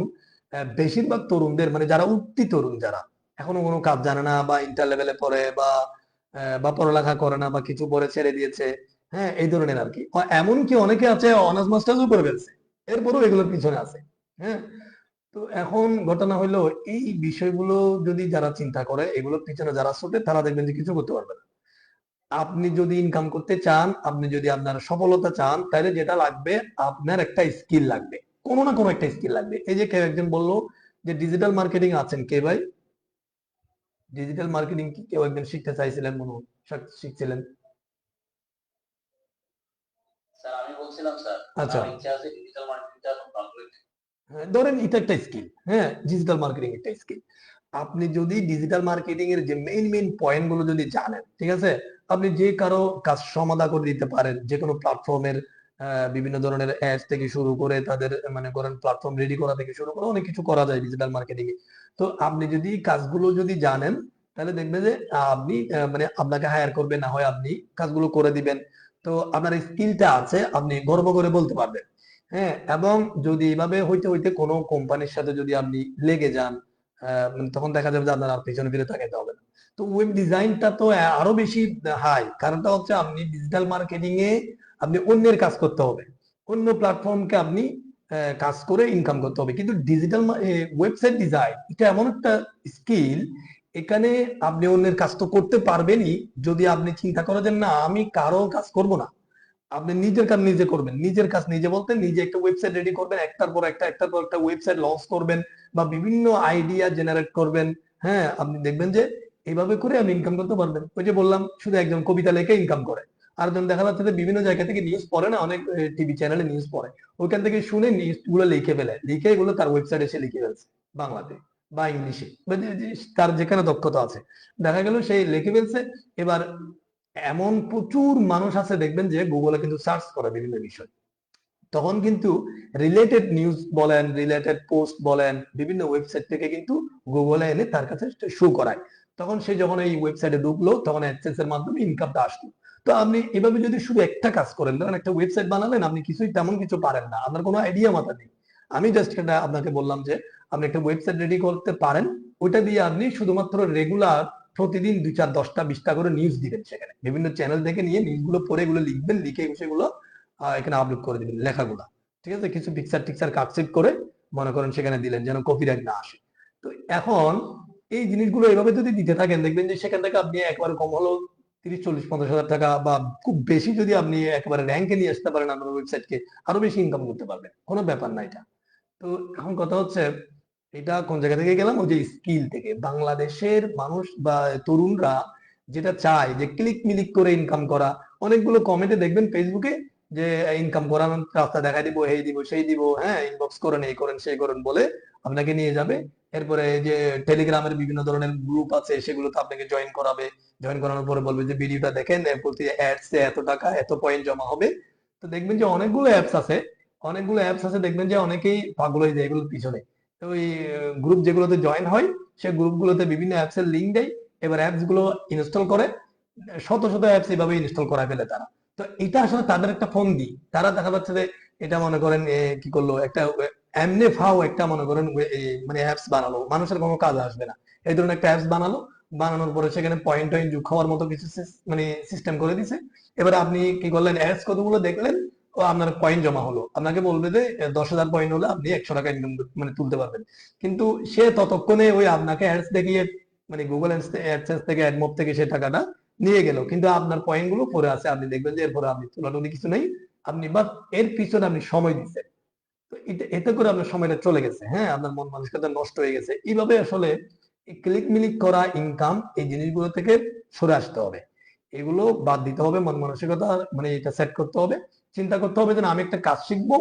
বেশিরভাগ তরুণদের, মানে যারা উঠতি তরুণ, যারা এখনো কোনো কাজ জানে না বা ইন্টার লেভেলে পড়ে বা পড়ালেখা করে না বা কিছু পরে ছেড়ে দিয়েছে। হ্যাঁ, এই ধরনের আর কি। এমনকি অনেকে আছে অনার্স মাস্টার্সও করে ফেলছে, এরপরও এগুলোর পিছনে আছে। হ্যাঁ, তো এখন ঘটনা হলো এই বিষয়গুলো যদি যারা চিন্তা করে, এগুলোর পিছনে যারা ছোটে, তারা দেখবেন যে কিছু করতে পারবে না। আপনি যদি ইনকাম করতে চান, আপনি যদি আপনার সফলতা চান, তাহলে যেটা লাগবে আপনার একটা স্কিল লাগবে, কোনো না কোনো একটা স্কিল লাগবে। এই যে কেউ একজন বললো যে ডিজিটাল মার্কেটিং আছেন কে ভাই? ডিজিটাল মার্কেটিং কি কেউ একজন শিখতে চাইছিলেন মনে হয়, শিখছিলেন? স্যার আমি বলছিলাম স্যার, আচ্ছা, আমার ইচ্ছা আছে ডিজিটাল মার্কেটিংটা এখন কমপ্লিট। হ্যাঁ, ধরেন এটা একটা স্কিল। হ্যাঁ, ডিজিটাল মার্কেটিং একটা স্কিল। আপনি যদি ডিজিটাল মার্কেটিং এর যে মেইন মেইন পয়েন্ট গুলো যদি জানেন, ঠিক আছে, আপনি যে কারো কাজ সমাধা করে দিতে পারেন। যে কোনো প্ল্যাটফর্মের বিভিন্ন ধরনের অ্যাডস থেকে শুরু করে তাদের মানে করেন প্ল্যাটফর্ম রেডি করা থেকে শুরু করে অনেক কিছু করা যায় ডিজিটাল মার্কেটিং এ। তো আপনি যদি কাজগুলো যদি জানেন, তাহলে দেখবেন যে আপনি মানে আপনাকে হায়ার করবে, না হয় আপনি কাজগুলো করে দিবেন। তো আপনার স্কিলটা আছে, আপনি গর্ব করে বলতে পারবেন। হ্যাঁ, এবং যদি এইভাবে হইতে হইতে কোনো কোম্পানির সাথে যদি আপনি লেগে যান, তখন দেখা যাবে যে আপনার আর পিছনে ফিরে তাকাইতে হবে না। তো ওয়েব ডিজাইনটা তো আরো বেশি হাই, কারণটা হচ্ছে আপনি ডিজিটাল মার্কেটিং এ আপনি অন্যের কাজ করতে হবে, অন্য প্ল্যাটফর্মকে আপনি কাজ করে ইনকাম করতে হবে। কিন্তু ডিজিটাল ওয়েবসাইট ডিজাইন এটা এমন একটা স্কিল, এখানে আপনি অন্যের কাজ তো করতে পারবেনই, যদি আপনি চিন্তা করেন যে না আমি কারো কাজ করব না, আপনি নিজের কাজ নিজে করবেন। নিজের কাজ নিজে বলতে নিজে একটা ওয়েবসাইট রেডি করবেন, একটার পর একটা ওয়েবসাইট লঞ্চ করবেন বা বিভিন্ন আইডিয়া জেনারেট করবেন। হ্যাঁ, আপনি দেখবেন যে এইভাবে করে আপনি ইনকাম করতে পারবেন। ওই যে বললাম শুধু একজন কবিতা লেখে ইনকাম করে, আরেকজন দেখা যাচ্ছে যে বিভিন্ন জায়গা থেকে নিউজ পড়ে না, অনেক টিভি চ্যানেলে নিউজ পড়ে, ওইখান থেকে শুনে নিউজ গুলো লিখে ফেলে, লিখে এগুলো তার ওয়েবসাইটে এসে লিখে ফেলছে বাংলাতে বা ইংলিশে বা তার যেখানে দক্ষতা আছে, দেখা গেল সেই লিখে ফেলছে। এবার এমন প্রচুর মানুষ আছে দেখবেন যে গুগলে কিন্তু সার্চ করে বিভিন্ন বিষয়, তখন কিন্তু রিলেটেড নিউজ বলেন, রিলেটেড পোস্ট বলেন, বিভিন্ন ওয়েবসাইট থেকে কিন্তু গুগলে এনে তার কাছে শো করায়। তখন সে যখন এই ওয়েবসাইটে ঢুকলো তখন অ্যাডসেন্স এর মাধ্যমে ইনকামটা আসলো। তো আপনি এভাবে যদি শুধু একটা কাজ করেন, ধরেন একটা ওয়েবসাইট বানালেন, আপনি কিছুই তেমন কিছু পারেন না, আপনার কোনো আইডিয়া মাথা নেই, আমি জাস্ট এটা আপনাকে বললাম যে আপনি একটা ওয়েবসাইট রেডি করতে পারেন, ওইটা দিয়ে আপনি শুধুমাত্র রেগুলার প্রতিদিন 2, 4, 10টা 20টা করে নিউজ দিবেন, সেখানে বিভিন্ন চ্যানেল থেকে নিয়ে নিউজগুলো পড়ে এগুলো লিখবেন, লিখে সেগুলো এখানে আপলোড করে দিবেন লেখাগুলা, ঠিক আছে, কিছু পিকচার টিকচার কাটসেট করে মনে করেন সেখানে দিলেন যেন কপিরাইট না আসে। তো এখন এই জিনিসগুলো এভাবে যদি দিতে থাকেন, দেখবেন যে সেখান থেকে আপনি একবার কম হলো 30, 40, 50 হাজার টাকা বা খুব বেশি যদি আপনি একেবারে র্যাঙ্কে নিয়ে আসতে পারেন আপনার ওয়েবসাইটকে, আরো বেশি ইনকাম করতে পারবেন, কোনো ব্যাপার না এটা। তো এখন কথা হচ্ছে এটা কোন জায়গা থেকে গেলাম, ওই যে স্কিল থেকে বাংলাদেশের মানুষ বা তরুণরা যেটা চায় যে ক্লিক মিলিক করে ইনকাম করা। অনেকগুলো কমেন্টে দেখবেন ফেসবুকে যে ইনকাম করানোর রাস্তা দেখা দিব, এই দিব সেই দিব, হ্যাঁ ইনবক্স করেন, এই করেন সেই করেন বলে আপনাকে নিয়ে যাবে। এরপরে যে টেলিগ্রামের বিভিন্ন ধরনের গ্রুপ আছে সেগুলোতে আপনাকে জয়েন করাবে, জয়েন করানোর পরে বলবে যে ভিডিওটা দেখেন, প্রতি অ্যাডসে এত টাকা এত পয়েন্ট জমা হবে। তো দেখবেন যে অনেকগুলো অ্যাপস আছে দেখবেন যে অনেকেই পাগল হয়ে যায় এগুলোর পিছনে। তো ওই গ্রুপ যেগুলোতে জয়েন হয় সেই গ্রুপগুলোতে বিভিন্ন অ্যাপস এর লিঙ্ক দেয়, এবার অ্যাপস গুলো ইনস্টল করে, শত শত অ্যাপস এইভাবে ইনস্টল করা ফেলে তারা। তো এটা আসলে তাদের একটা ফন্দি, তারা দেখা যাচ্ছে যে এটা মনে করেন কি করলো একটা এমনি ফাও একটা মনে করেন মানে অ্যাপস বানালো, মানুষের কোনো কাজ আসবে না, এই ধরনের একটা অ্যাপস বানালো, বানানোর পরে সেখানে পয়েন্ট টয়েন্ট যোগ হওয়ার মতো কিছু মানে সিস্টেম করে দিছে। এবার আপনি কি করলেন, অ্যাডস কতগুলো দেখলেন, ও আপনার পয়েন্ট জমা হলো, আপনাকে বলবে যে 10,000 পয়েন্ট হলে আপনি 100 টাকা ইনকাম মানে তুলতে পারবেন। কিন্তু সে ততক্ষণে ওই আপনাকে অ্যাডস দেখিয়ে মানে গুগল অ্যাডসেন্স থেকে অ্যাডমোব থেকে সে টাকাটা নিয়ে গেল, কিন্তু আপনার পয়েন্ট গুলো পরে আছে, আপনি দেখবেন যে এরপরে আপনি তুলাটুলি কিছু নেই, আপনি বাস এর পিছনে আপনি সময় দিচ্ছেন। তো এতে করে আপনার সময়টা চলে গেছে, হ্যাঁ আপনার মন মানসিকতা নষ্ট হয়ে গেছে। এইভাবে আসলে ক্লিক মিলিক করা ইনকাম এই জিনিসগুলো থেকে সরে আসতে হবে, এগুলো বাদ দিতে হবে, মন মানসিকতা মানে এটা সেট করতে হবে, চিন্তা করতে হবে যে না, আমি একটা কাজ শিখবো,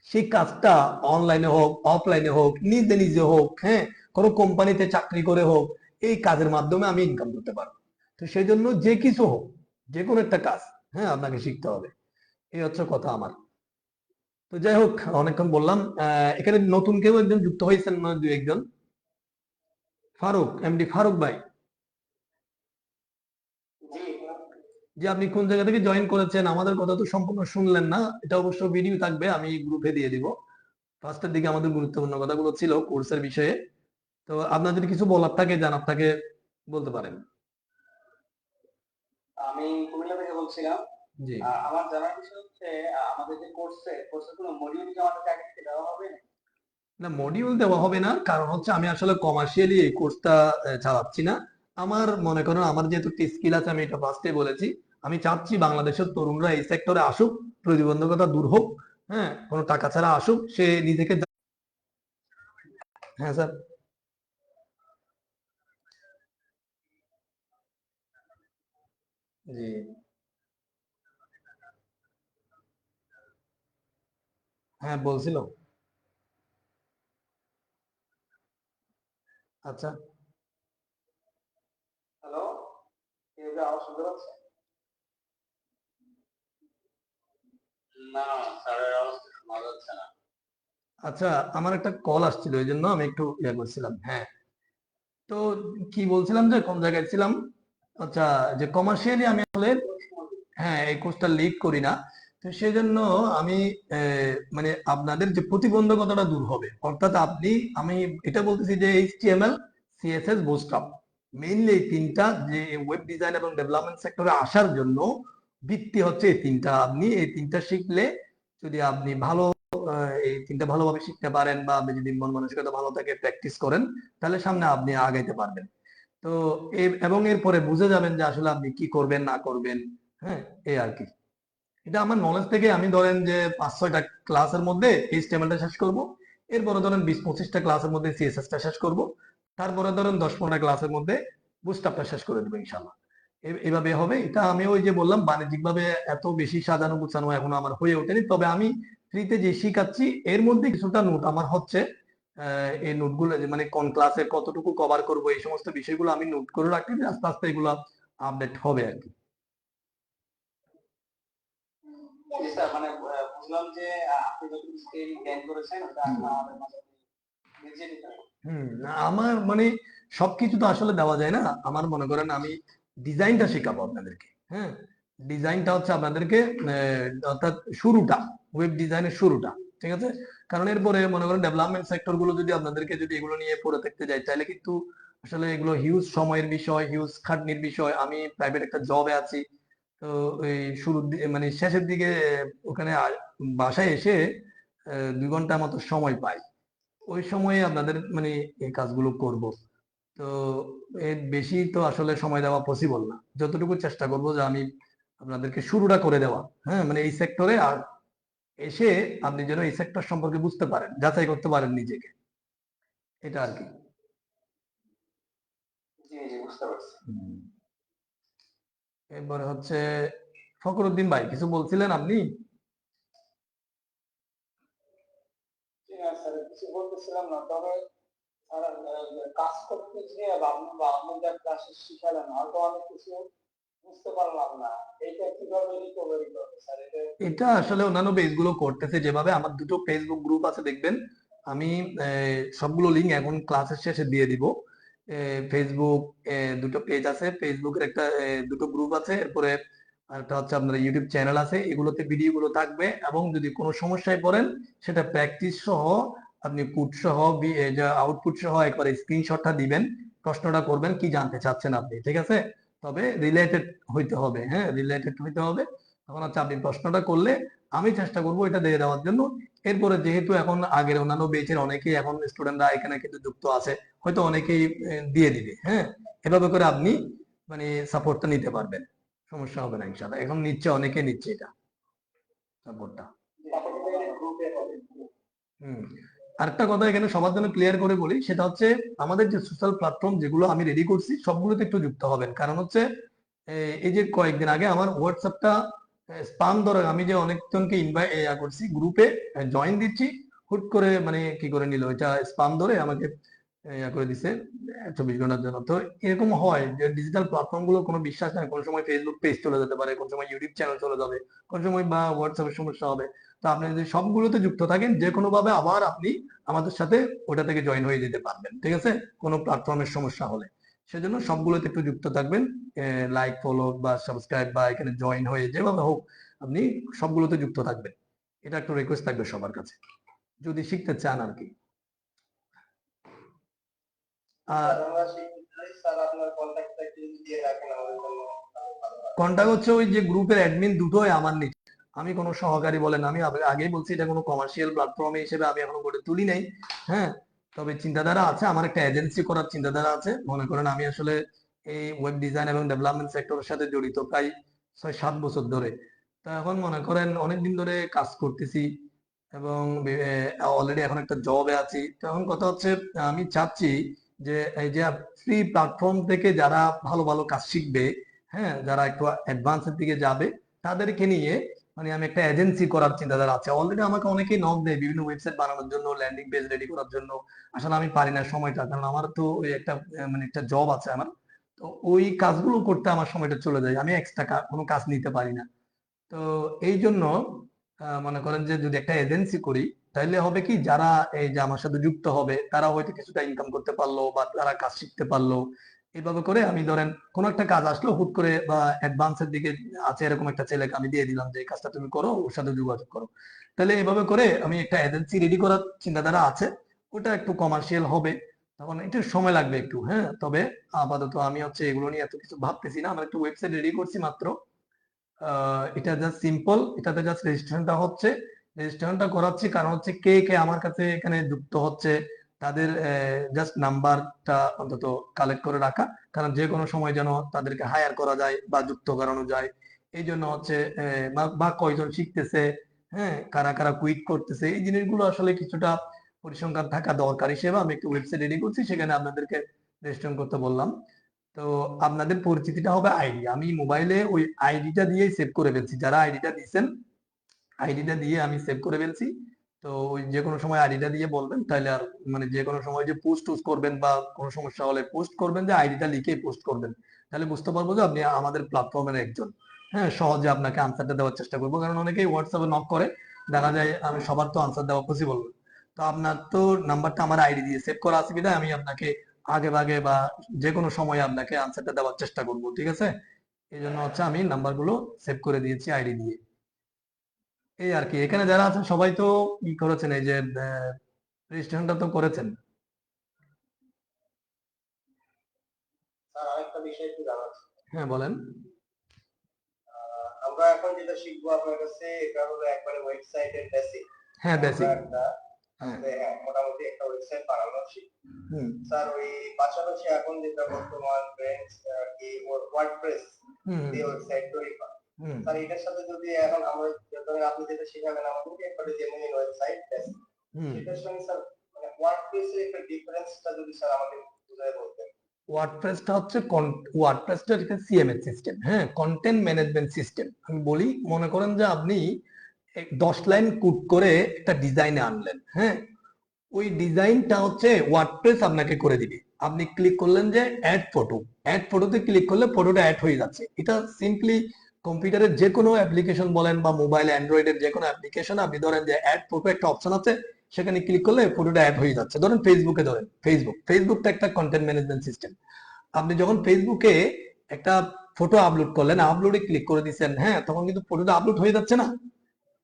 সেই কাজটা অনলাইনে হোক অফলাইনে হোক নিজে নিজে হোক, হ্যাঁ কোনো কোম্পানিতে চাকরি করে হোক, এই কাজের মাধ্যমে আমি ইনকাম করতে পারবো। তো সেই জন্য যে কিছু হোক, যে কোনো একটা কাজ, হ্যাঁ আপনাকে শিখতে হবে, এই হচ্ছে কথা আমার। তো যাই হোক, অনেকক্ষণ বললাম। এখানে নতুন কেউ একজন যুক্ত হয়েছেন না, 2 একজন। ফারুক, এমডি ফারুক ভাই, জি যে আপনি কোন জায়গা থেকে জয়েন করেছেন, আমাদের কথা তো সম্পূর্ণ শুনলেন না, এটা অবশ্য ভিডিও থাকবে, আমি গ্রুপে দিয়ে দিব। ফার্স্টের দিকে আমাদের গুরুত্বপূর্ণ কথাগুলো ছিল কোর্সের বিষয়ে। তো আপনার যদি কিছু বলার থাকে, জানার থাকে, বলতে পারেন। আমি কুমিল্লা থেকে বলছিলাম। জি আমার জানার বিষয় হচ্ছে আমাদের যে কোর্সের কোনো মডিউল কি আমাদের আগে থেকে দেওয়া হবে? না, মডিউল দেওয়া হবে না, কারণ হচ্ছে আমি আসলে কমার্শিয়ালি এই কোর্সটা চালাচ্ছি না। আমার মনে করেন আমার যেহেতু স্কিল আছে, আমি এটা ফার্স্টে বলেছি, আমি চাচ্ছি বাংলাদেশের তরুণরা এই সেক্টরে আসুক, প্রতিবন্ধকতা দূর হোক, হ্যাঁ কোনো টাকা ছাড়া আসুক, সে নিজেকে। হ্যাঁ স্যার। জি হ্যাঁ বলছিল। আচ্ছা হ্যালো, কেউ কি আওয়াজ শুনতে পাচ্ছে? না, স্যারের অবস্থা শোনা যাচ্ছে না। আচ্ছা, আমার একটা কল আসছিল, এই জন্য আমি একটু ইয়ে করছিলাম। হ্যাঁ, তো কি বলছিলাম যে কোন জায়গায় ছিলাম। আচ্ছা, যে কমার্শিয়ালি আমি আসলে হ্যাঁ এই কোর্সটা লিড করি না। তো সেই জন্য আমি মানে আপনাদের যে প্রতিবন্ধকতাটা দূর হবে, অর্থাৎ আমি এটা বলতেছি যে HTML CSS বুটস্ট্র্যাপ, মেইনলি এই তিনটা, যে ওয়েব ডিজাইন এবং ডেভেলপমেন্ট সেক্টরে আসার জন্য ভিত্তি হচ্ছে এই তিনটা। আপনি এই তিনটা শিখলে, যদি আপনি ভালো এই তিনটা ভালোভাবে শিখতে পারেন, বা আপনি যদি মন মানসিকতা ভালো থাকে, প্র্যাকটিস করেন, তাহলে সামনে আপনি আগাইতে পারবেন। তো এবং এরপরে বুঝে যাবেন যে আসলে আপনি কি করবেন না করবেন। হ্যাঁ, এই আর কি। এটা আমার নলেজ থেকে আমি ধরেন যে 5-6টা ক্লাসের মধ্যে এইচটিএমএলটা শেষ করব, এরপরে ধরেন 20-25টা ক্লাসের মধ্যে সিএসএসটা শেষ করব, তারপরে ধরেন 10-15টা ক্লাসের মধ্যে বুস্টআপটা শেষ করে দেবো ইনশাল্লাহ। এভাবে হবে। এটা আমি ওই যে বললাম, বাণিজ্যিক ভাবে এত বেশি সাজানো গুছানো এখনো আমার হয়ে ওঠেনি, তবে আমি ফ্রিতে যে শিখাচ্ছি এর মধ্যে কিছুটা নোট আমার হচ্ছে। এই নোটগুলো মানে কোন ক্লাসে কতটুকু কভার করব, এই সমস্ত বিষয়গুলো আমি নোট করে রাখি, আস্তে আস্তে এগুলো আপডেট হবে আর কি। স্যার মানে বুঝলাম যে আপনি যখন স্কিল গেইন করেছেন ওটা আসলে আমাদের মাঝে নিজে নিতে হবে। আমার মানে সবকিছু তো আসলে দেওয়া যায় না। আমার মনে করেন আমি ডিজাইনটা শেখাবো আপনাদেরকে। হ্যাঁ, ডিজাইনটা হচ্ছে আপনাদেরকে অর্থাৎ শুরুটা, ওয়েব ডিজাইনের শুরুটা, ঠিক আছে। কারণ এরপরে মনে করেন ডেভেলপমেন্ট সেক্টর গুলো যদি আপনাদেরকে যদি এগুলো নিয়ে পড়ে থাকতে যাই, তাহলে কিন্তু আসলে এগুলো হিউজ সময়ের বিষয়, হিউজ খাটনির বিষয়। আমি প্রাইভেট একটা জবে আছি, তো এই শুরুর দিকে মানে শেষের দিকে ওখানে বাসায় এসে 2 ঘন্টা মতো সময় পাই। ওই সময়ে আপনাদের মানে এই কাজগুলো করব। তো এর বেশি তো আসলে সময় দেওয়া পসিবল না। যতটুকু চেষ্টা করব যে আমি আপনাদেরকে শুরুটা করে দেওয়া, হ্যাঁ, মানে এই সেক্টরে আর এসে আপনি যেন এই সেক্টর সম্পর্কে বুঝতে পারেন, যাচাই করতে পারেন নিজেকে, এটা আর কি। জি জি বুঝতে পারছি। এরপরে হচ্ছে ফখরুদ্দিন ভাই, কিছু বলছিলেন আপনি? জি না স্যার, কিছু বলতেছিলাম না, তবে আর কাজ করতে গিয়ে আপনি যা ক্লাসে শিখালেন হয়তো অনেক কিছু বুঝতে পারলাম না, এটা কিভাবে রিকভারি করবে স্যার? এটা আসলে অন্যান্য পেজগুলো করতেছে যেভাবে। আমার দুটো ফেসবুক গ্রুপ আছে দেখবেন, আমি সবগুলো লিঙ্ক এখন ক্লাসের শেষে দিয়ে দিব। ফেসবুক দুটো পেজ আছে, ফেসবুকের একটা দুটো গ্রুপ আছে, এরপরে একটা হচ্ছে আপনার ইউটিউব চ্যানেল আছে। এগুলোতে ভিডিওগুলো থাকবে, এবং যদি কোনো সমস্যায় পড়েন সেটা প্র্যাকটিস সহ, আপনি কোড সহ আউটপুট সহ একবার স্ক্রিনশটটা দিবেন, প্রশ্নটা করবেন কি জানতে চাচ্ছেন আপনি, ঠিক আছে। তবে রিলেটেড হইতে হবে, হ্যাঁ, রিলেটেড হইতে হবে। তখন হচ্ছে আপনি প্রশ্নটা করলে আমি চেষ্টা করবো এটা দিয়ে দেওয়ার জন্য। এরপরে যেহেতু এখন আগের অন্যান্য বেচের অনেকেই এখন স্টুডেন্টরা এখানে কিন্তু যুক্ত আছে, হয়তো অনেকেই দিয়ে দিবে। হ্যাঁ, এভাবে করে আপনি মানে সাপোর্টটা নিতে পারবেন, সমস্যা হবে না ইনশাআল্লাহ। এখন নিচ্ছে, অনেকে নিচ্ছে এটা সাপোর্টটা। আরেকটা কথা এখানে সবার জন্য ক্লিয়ার করে বলি, সেটা হচ্ছে আমাদের যে সোশ্যাল প্ল্যাটফর্ম যেগুলো আমি রেডি করছি সবগুলোতে একটু যুক্ত হবেন। কারণ হচ্ছে এই যে কয়েকদিন আগে আমার হোয়াটসঅ্যাপটা স্পাম ধরে, আমি যে অনেকজনকে ইনভাইট করছি গ্রুপে জয়েন দিচ্ছি, হুট করে মানে কি করে নিল, এটা স্পাম ধরে আমাকে করে দিছে 24 ঘন্টার জন্য। তো এরকম হয় যে ডিজিটাল প্ল্যাটফর্ম গুলো কোনো বিশ্বাস নাই, কোন সময় ফেসবুক পেজ চলে যেতে পারে, কোন সময় ইউটিউব চ্যানেল চলে যাবে, কোন সময় বা হোয়াটসঅ্যাপের সমস্যা হবে। তো আপনি যদি সবগুলোতে যুক্ত থাকেন, যে কোনো ভাবে আবার আপনি আমাদের সাথে ওটা থেকে জয়েন হয়ে যেতে পারবেন, ঠিক আছে, কোনো প্ল্যাটফর্মের সমস্যা হলে। সেজন্য সবগুলোতে একটু যুক্ত থাকবেন, লাইক ফলো বা সাবস্ক্রাইব বা এখানে জয়েন হয়ে যেভাবে হোক আপনি সবগুলোতে যুক্ত থাকবেন। এটা একটু রিকোয়েস্ট থাকবে সবার কাছে, যদি শিখতে চান আর কি। আর কন্টাক্ট হচ্ছে ওই যে গ্রুপের অ্যাডমিন দুটোই আমার নিচে, আমি কোনো সহকারী বলেন, আমি আগেই বলছি এটা কোনো কমার্শিয়াল প্ল্যাটফর্ম হিসেবে আমি এখনো গড়ে তুলি নাই। হ্যাঁ, তবে চিন্তাধারা আছে, আমার একটা এজেন্সি করার চিন্তাধারা আছে। মনে করেন আমি আসলে এই ওয়েব ডিজাইন এবং ডেভেলপমেন্ট সেক্টরের সাথে জড়িত প্রায় 6-7 বছর ধরে। তো এখন মনে করেন অনেকদিন ধরে কাজ করতেছি, এবং অলরেডি এখন একটা জবে আছি। তো এখন কথা হচ্ছে আমি চাচ্ছি যে এই যে ফ্রি প্ল্যাটফর্ম থেকে যারা ভালো ভালো কাজ শিখবে, হ্যাঁ, যারা একটু অ্যাডভান্সের দিকে যাবে, তাদেরকে নিয়ে মানে আমি একটা এজেন্সি করার চিন্তাধারা আছে। অলরেডি আমাকে অনেকেই নক দেয় বিভিন্ন ওয়েবসাইট বানানোর জন্য, ল্যান্ডিং পেজ রেডি করার জন্য। আসলে আমি পারি না সময়টা, কারণ আমার তো ওই একটা মানে একটা জব আছে আমার। তো ওই কাজগুলো করতে আমার সময়টা চলে যায়, আমি এক্সট্রা কোনো কাজ নিতে পারি না। তো এই জন্য মনে করেন যে যদি একটা এজেন্সি করি, তাহলে হবে কি, যারা এই যে আমার সাথে যুক্ত হবে তারা হয়তো কিছুটা ইনকাম করতে পারলো, বা তারা কাজ শিখতে পারলো। এইভাবে করে আমি ধরেন কোন একটা কাজ আসলো হুট করে, বা অ্যাডভান্সের দিকে আছে এরকম একটা ছেলেকে আমি দিয়ে দিলাম যে এই কাজটা তুমি করো, ওর সাথে যোগাযোগ করো। তাহলে এইভাবে করে আমি একটা এজেন্সি রেডি করার চিন্তাধারা আছে। ওটা একটু কমার্শিয়াল হবে। তখন একটু সময় লাগবে একটু, হ্যাঁ। তবে আপাতত আমি হচ্ছে এগুলো নিয়ে এত কিছু ভাবতেছি না, আমরা একটু ওয়েবসাইট রেডি করছি মাত্র। এটা জাস্ট সিম্পল, এটাতে জাস্ট রেজিস্ট্রেশনটা হচ্ছে, রেজিস্ট্রেশনটা করাচ্ছি কারণ হচ্ছে কে কে আমার কাছে এখানে যুক্ত হচ্ছে তাদের জাস্ট নাম্বারটা অন্তত কালেক্ট করে রাখা, কারণ যে কোনো সময় যেন তাদেরকে হায়ার করা যায় বা যুক্ত করানো যায়। এই জন্য হচ্ছে বা কয়জন শিখতেছে, হ্যাঁ, কারা কারা কুইট করতেছে, এই জিনিসগুলো আসলে কিছুটা পরিসংখ্যান থাকা দরকার হিসেবে আমি একটু ওয়েবসাইট রেডি করছি, সেখানে আপনাদেরকে রেজিস্ট্রেশন করতে বললাম। তো আপনাদের পরিচিতিটা হবে আইডি, আমি মোবাইলে ওই আইডিটা দিয়েই সেভ করে ফেলছি, যারা আইডিটা দিয়েছেন আইডিটা দিয়ে আমি সেভ করে ফেলছি। তো ওই যে কোনো সময় আইডিটা দিয়ে বলবেন, তাহলে আর মানে যে কোনো সময় যে পোস্ট টুস্ট করবেন বা কোনো সমস্যা হলে পোস্ট করবেন, যে আইডিটা লিখেই পোস্ট করবেন, তাহলে বুঝতে পারবো যে আপনি আমাদের প্ল্যাটফর্মের একজন। হ্যাঁ, সহজে আপনাকে আনসারটা দেওয়ার চেষ্টা করবো, কারণ অনেকেই হোয়াটসঅ্যাপে নক করে, দেখা যায় আমি সবার তো আনসার দেওয়া পসিবল না। তো আপনার তো নাম্বারটা আমার আইডি দিয়ে সেভ করা আছে বিধায় আমি আপনাকে আগে ভাগে বা যে কোনো সময় আপনাকে আনসারটা দেওয়ার চেষ্টা করবো, ঠিক আছে। এই জন্য হচ্ছে আমি নাম্বারগুলো সেভ করে দিয়েছি আইডি দিয়ে। এই আর কি, এখানে যারা আছেন সবাই তো ই করেছেন, এই যে রেজিস্ট্রেশনটা তো করেছেন। স্যার আরেকটা বিষয় একটু জানার ছিল। হ্যাঁ বলেন। আমরা এখন যেটা শিখবো আপনার কাছে, এটা হলো একবারে ওয়েবসাইটের বেসিক। হ্যাঁ বেসিক। হ্যাঁ। হ্যাঁ, মোটামুটি একটা ওয়েবসাইট বানানো শিখবো। হুম স্যার ওই পাশাপাশি এখন যেটা বর্তমান ট্রেন্ড কি ওয়ার্ডপ্রেস হুম দিয়ে ওয়েবসাইট তৈরি করা। হুম স্যার এটার সাথে যদি এখন আমরা ধরেন আপনি যেটা শেখাবেন আমাদেরকে একবারে জেনুইন ওয়েবসাইট বেসিক, হুম সেটার সঙ্গে স্যার মানে ওয়ার্ডপ্রেসের একটা ডিফারেন্সটা যদি স্যার আমাকে বুঝিয়ে বলতেন। ওয়ার্ডপ্রেসটা হচ্ছে ওয়ার্ডপ্রেসটা একটা সিএমএস সিস্টেম, হ্যাঁ, কন্টেন্ট ম্যানেজমেন্ট সিস্টেম। আমি বলি, মনে করেন যে আপনি 10 লাইন কোড করে একটা ডিজাইনে আনলেন, হ্যাঁ, ওই ডিজাইনটা হচ্ছে ওয়ার্ডপ্রেস আপনাকে করে দিবে। আপনি ক্লিক করলেন যে অ্যাড ফটো, অ্যাড ফটোতে ক্লিক করলে ফটোটা অ্যাড হয়ে যাচ্ছে। এটা সিম্পলি কম্পিউটারের যে কোনো অ্যাপ্লিকেশন বলেন বা মোবাইল অ্যান্ড্রয়েডের যে কোনো অ্যাপ্লিকেশন, আপনি ধরেন যে অ্যাড ফটো একটা অপশন আছে, সেখানে ক্লিক করলে ফটোটা অ্যাড হয়ে যাচ্ছে। ধরেন ফেসবুকে, ধরেন ফেসবুকটা একটা কন্টেন্ট ম্যানেজমেন্ট সিস্টেম। আপনি যখন ফেসবুকে একটা ফটো আপলোড করলেন, আপলোডে ক্লিক করে দিচ্ছেন, হ্যাঁ, তখন কিন্তু ফটোটা আপলোড হয়ে যাচ্ছে না,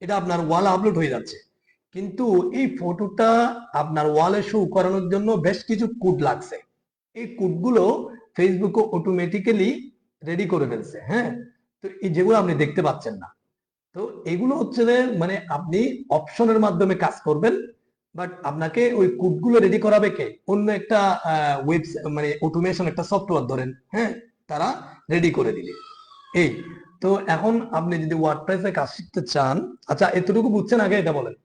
এটা আপনার ওয়ালে আপলোড হয়ে যাচ্ছে। কিন্তু এই ফটোটা আপনার ওয়ালে শো করানোর জন্য বেশ কিছু কোড লাগছে। এই কোডগুলো ফেসবুকে অটোমেটিক্যালি রেডি করে ফেলছে, হ্যাঁ। তো এই যেগুলো আপনি দেখতে পাচ্ছেন না, তো এগুলো হচ্ছে যে মানে আপনি অপশনের মাধ্যমে কাজ করবেন, বাট আপনাকে ওই কোডগুলো রেডি করাবে কে? অন্য একটা ওয়েবসাইট মানে অটোমেশন একটা সফটওয়্যার ধরেন, হ্যাঁ, তারা রেডি করে দিবে। এই তো এখন আপনি যদি ওয়ার্ডপ্রেসে কাজ শিখতে চান, আচ্ছা এতটুকু বুঝছেন, আগে এটা বলেন।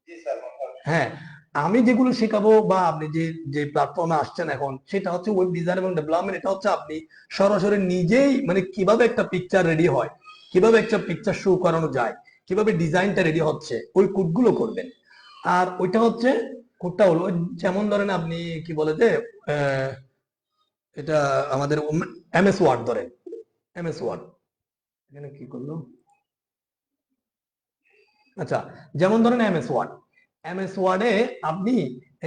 জি স্যার। হ্যাঁ, আমি যেগুলো শেখাবো বা আপনি যে যে প্ল্যাটফর্মে আসছেন এখন, সেটা হচ্ছে ওয়েব ডিজাইন এবং ডেভেলপমেন্ট। এটা হচ্ছে আপনি সরাসরি নিজেই মানে কিভাবে একটা পিকচার রেডি হয়, কিভাবে একটা পিকচার শো করানো যায়, কিভাবে ডিজাইনটা রেডি হচ্ছে, ওই কোডগুলো করবেন। আর ওইটা হচ্ছে কোডটা হলো যেমন ধরেন আপনি কি বলে যে আহ, এটা আমাদের এমএস ওয়ার্ড, ধরেন এমএস ওয়ার্ড, এখানে কি করলো, আচ্ছা, যেমন ধরেন এমএস ওয়ার্ডে আপনি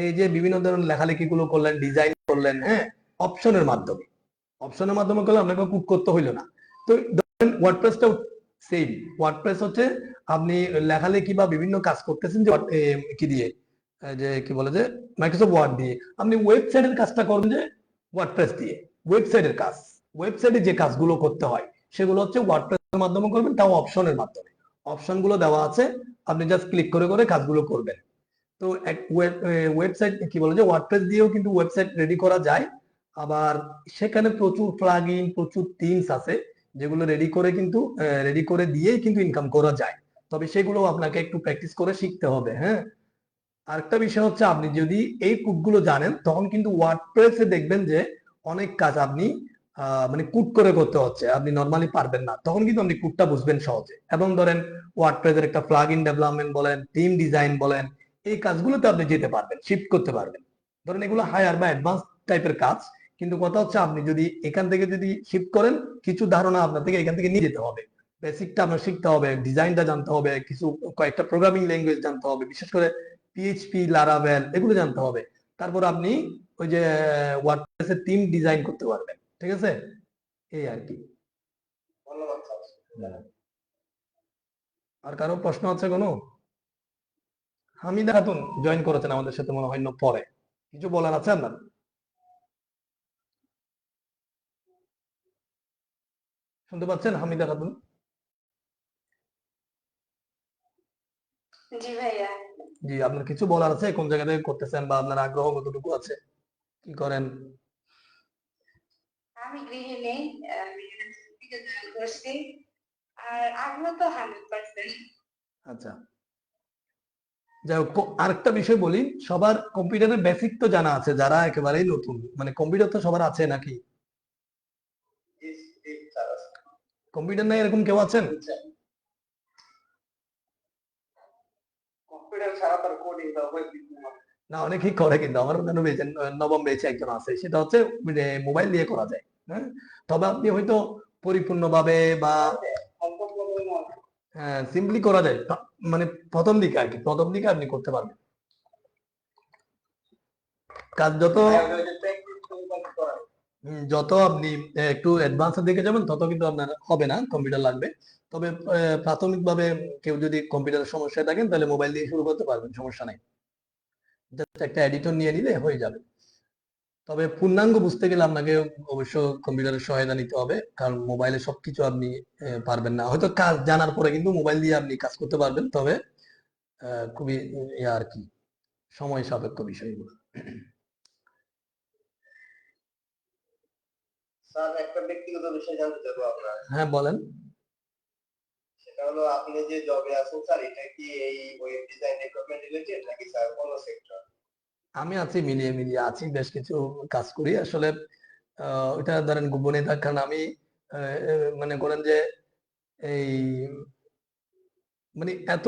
এই যে বিভিন্ন ধরনের লেখালেখি গুলো করলেন, ডিজাইন করলেন, হ্যাঁ, অপশনের মাধ্যমে, করলে আপনাকে কুক করতে হইলো না। তো ধরেন ওয়ার্ডপ্রেসটাও সেম। ওয়ার্ডপ্রেস হচ্ছে আপনি লেখালেখি বা বিভিন্ন কাজ করতেছেন যে কি দিয়ে, যে কি বলে যে মাইক্রোসফট ওয়ার্ড দিয়ে, আপনি ওয়েবসাইটের কাজটা করবেন যে ওয়ার্ডপ্রেস দিয়ে। ওয়েবসাইটের কাজ, ওয়েবসাইটে যে কাজগুলো করতে হয় সেগুলো হচ্ছে ওয়ার্ডপ্রেসের মাধ্যমে করবেন, তাও অপশনের মাধ্যমে। অপশন গুলো দেওয়া আছে, আপনি জাস্ট ক্লিক করে করে কাজগুলো করবেন। তো এক ওয়েবসাইট কি বলে যে ওয়ার্ডপ্রেস দিয়েও কিন্তু ওয়েবসাইট রেডি করা যায়। আবার সেখানে প্রচুর প্লাগইন, প্রচুর থিমস আছে, যেগুলো রেডি করে দিয়েই কিন্তু ইনকাম করা যায়। তবে সেগুলো আপনাকে একটু প্র্যাকটিস করে শিখতে হবে, হ্যাঁ। আরেকটা বিষয় হচ্ছে, আপনি যদি এই কোডগুলো জানেন, তখন কিন্তু ওয়ার্ডপ্রেসে দেখবেন যে অনেক কাজ আপনি মানে কোড করে করতে হচ্ছে, আপনি নরমালি পারবেন না, তখন কিন্তু আপনি কোডটা বুঝবেন সহজে। এবং ধরেন ওয়ার্ডপ্রেসের একটা প্লাগইন ডেভেলপমেন্ট বলেন, থিম ডিজাইন বলেন, এই কাজগুলোতে আপনি যেতে পারবেন, শিফট করতে পারবেন। ধরেন এগুলো হায়ার বা অ্যাডভান্স টাইপের কাজ, কিন্তু কথা হচ্ছে আপনি যদি এখান থেকে যদি শিফট করেন, কিছু ধারণা আপনার থেকে এখান থেকে নিয়ে যেতে হবে। বেসিকটা আপনার শিখতে হবে, ডিজাইনটা জানতে হবে, কিছু কয়েকটা প্রোগ্রামিং ল্যাঙ্গুয়েজ জানতে হবে, বিশেষ করে পিএইচপি, লারাভেল, এগুলো জানতে হবে। তারপর আপনি ওই যে ওয়ার্ডপ্রেসের থিম ডিজাইন করতে পারবেন, ঠিক আছে। এই আর কি। ধন্যবাদ স্যার। আর কারো প্রশ্ন আছে কোনো? হামিদা খাতুন জয়েন করেছেন আমাদের সাথে মনে হয় পরে। কিছু বলার আছে আপনার? শুনতে পাচ্ছেন হামিদা খাতুন? জি ভাইয়া। জি, আপনার কিছু বলার আছে, কোন জায়গা থেকে করতেছেন বা আপনার আগ্রহ কতটুকু আছে, কি করেন? আমি গৃহিণী, আমি ইউনিভার্সিটি থেকে জয়েন করছি, আর আগ্রহ তো 100%। আচ্ছা, যাই হোক, আরেকটা বিষয় বলি, সবার কম্পিউটারের বেসিক তো জানা আছে, যারা একেবারেই নতুন, মানে কম্পিউটার তো সবার আছে নাকি? জি জি স্যার আছে। কম্পিউটার নাই এরকম কেউ আছেন? কম্পিউটার ছাড়া তার কোডিং বা ওয়েব বিদ্যমান। না, অনেকেই করে, কিন্তু আমার মনে বেঁচে নবম বেঁচে একজন আছে, সেটা হচ্ছে মোবাইল দিয়ে করা যায়। হ্যাঁ, তবে আপনি হয়তো পরিপূর্ণভাবে বা সম্পূর্ণভাবে নয়। সিম্পলি করা যায়, মানে প্রথম দিকে আর কি, প্রথম দিকে আপনি করতে পারবেন কাজ যত ভাই ওটা ওই যে প্র্যাকটিস করা। যত আপনি একটু অ্যাডভান্সের দিকে যাবেন, তত কিন্তু আপনার হবে না, কম্পিউটার লাগবে। তবে প্রাথমিকভাবে কেউ যদি কম্পিউটারের সমস্যায় থাকেন, তাহলে মোবাইল দিয়ে শুরু করতে পারবেন, সমস্যা নাই। জাস্ট একটা এডিটর নিয়ে নিলে হয়ে যাবে। তবে পূর্ণাঙ্গ বুঝতে গেলে আপনাকে অবশ্য কম্পিউটারের সহায়তা নিতে হবে, কারণ মোবাইলে সবকিছু আপনি পারবেন না। হয়তো কাজ জানার পরে কিন্তু মোবাইল দিয়ে আপনি কাজ করতে পারবেন, তবে খুবই আর কি সময় সাপেক্ষ বিষয়গুলো। স্যার একটা ব্যক্তিগত বিষয় জানতে চাইবো আপনার। হ্যাঁ, বলেন। সেটা হলো আপনি যে জবে আছেন স্যার, এটা কি এই ওয়েব ডিজাইন ডেভেলপমেন্ট রিলেটেড নাকি স্যার কোন সেক্টর? আমি আছি, মিলিয়ে মিলিয়ে আছি, বেশ কিছু কাজ করি আসলে। ওটা ধরেন গোপনে থাক, কারণ আমি মনে করেন যে এই মানে এত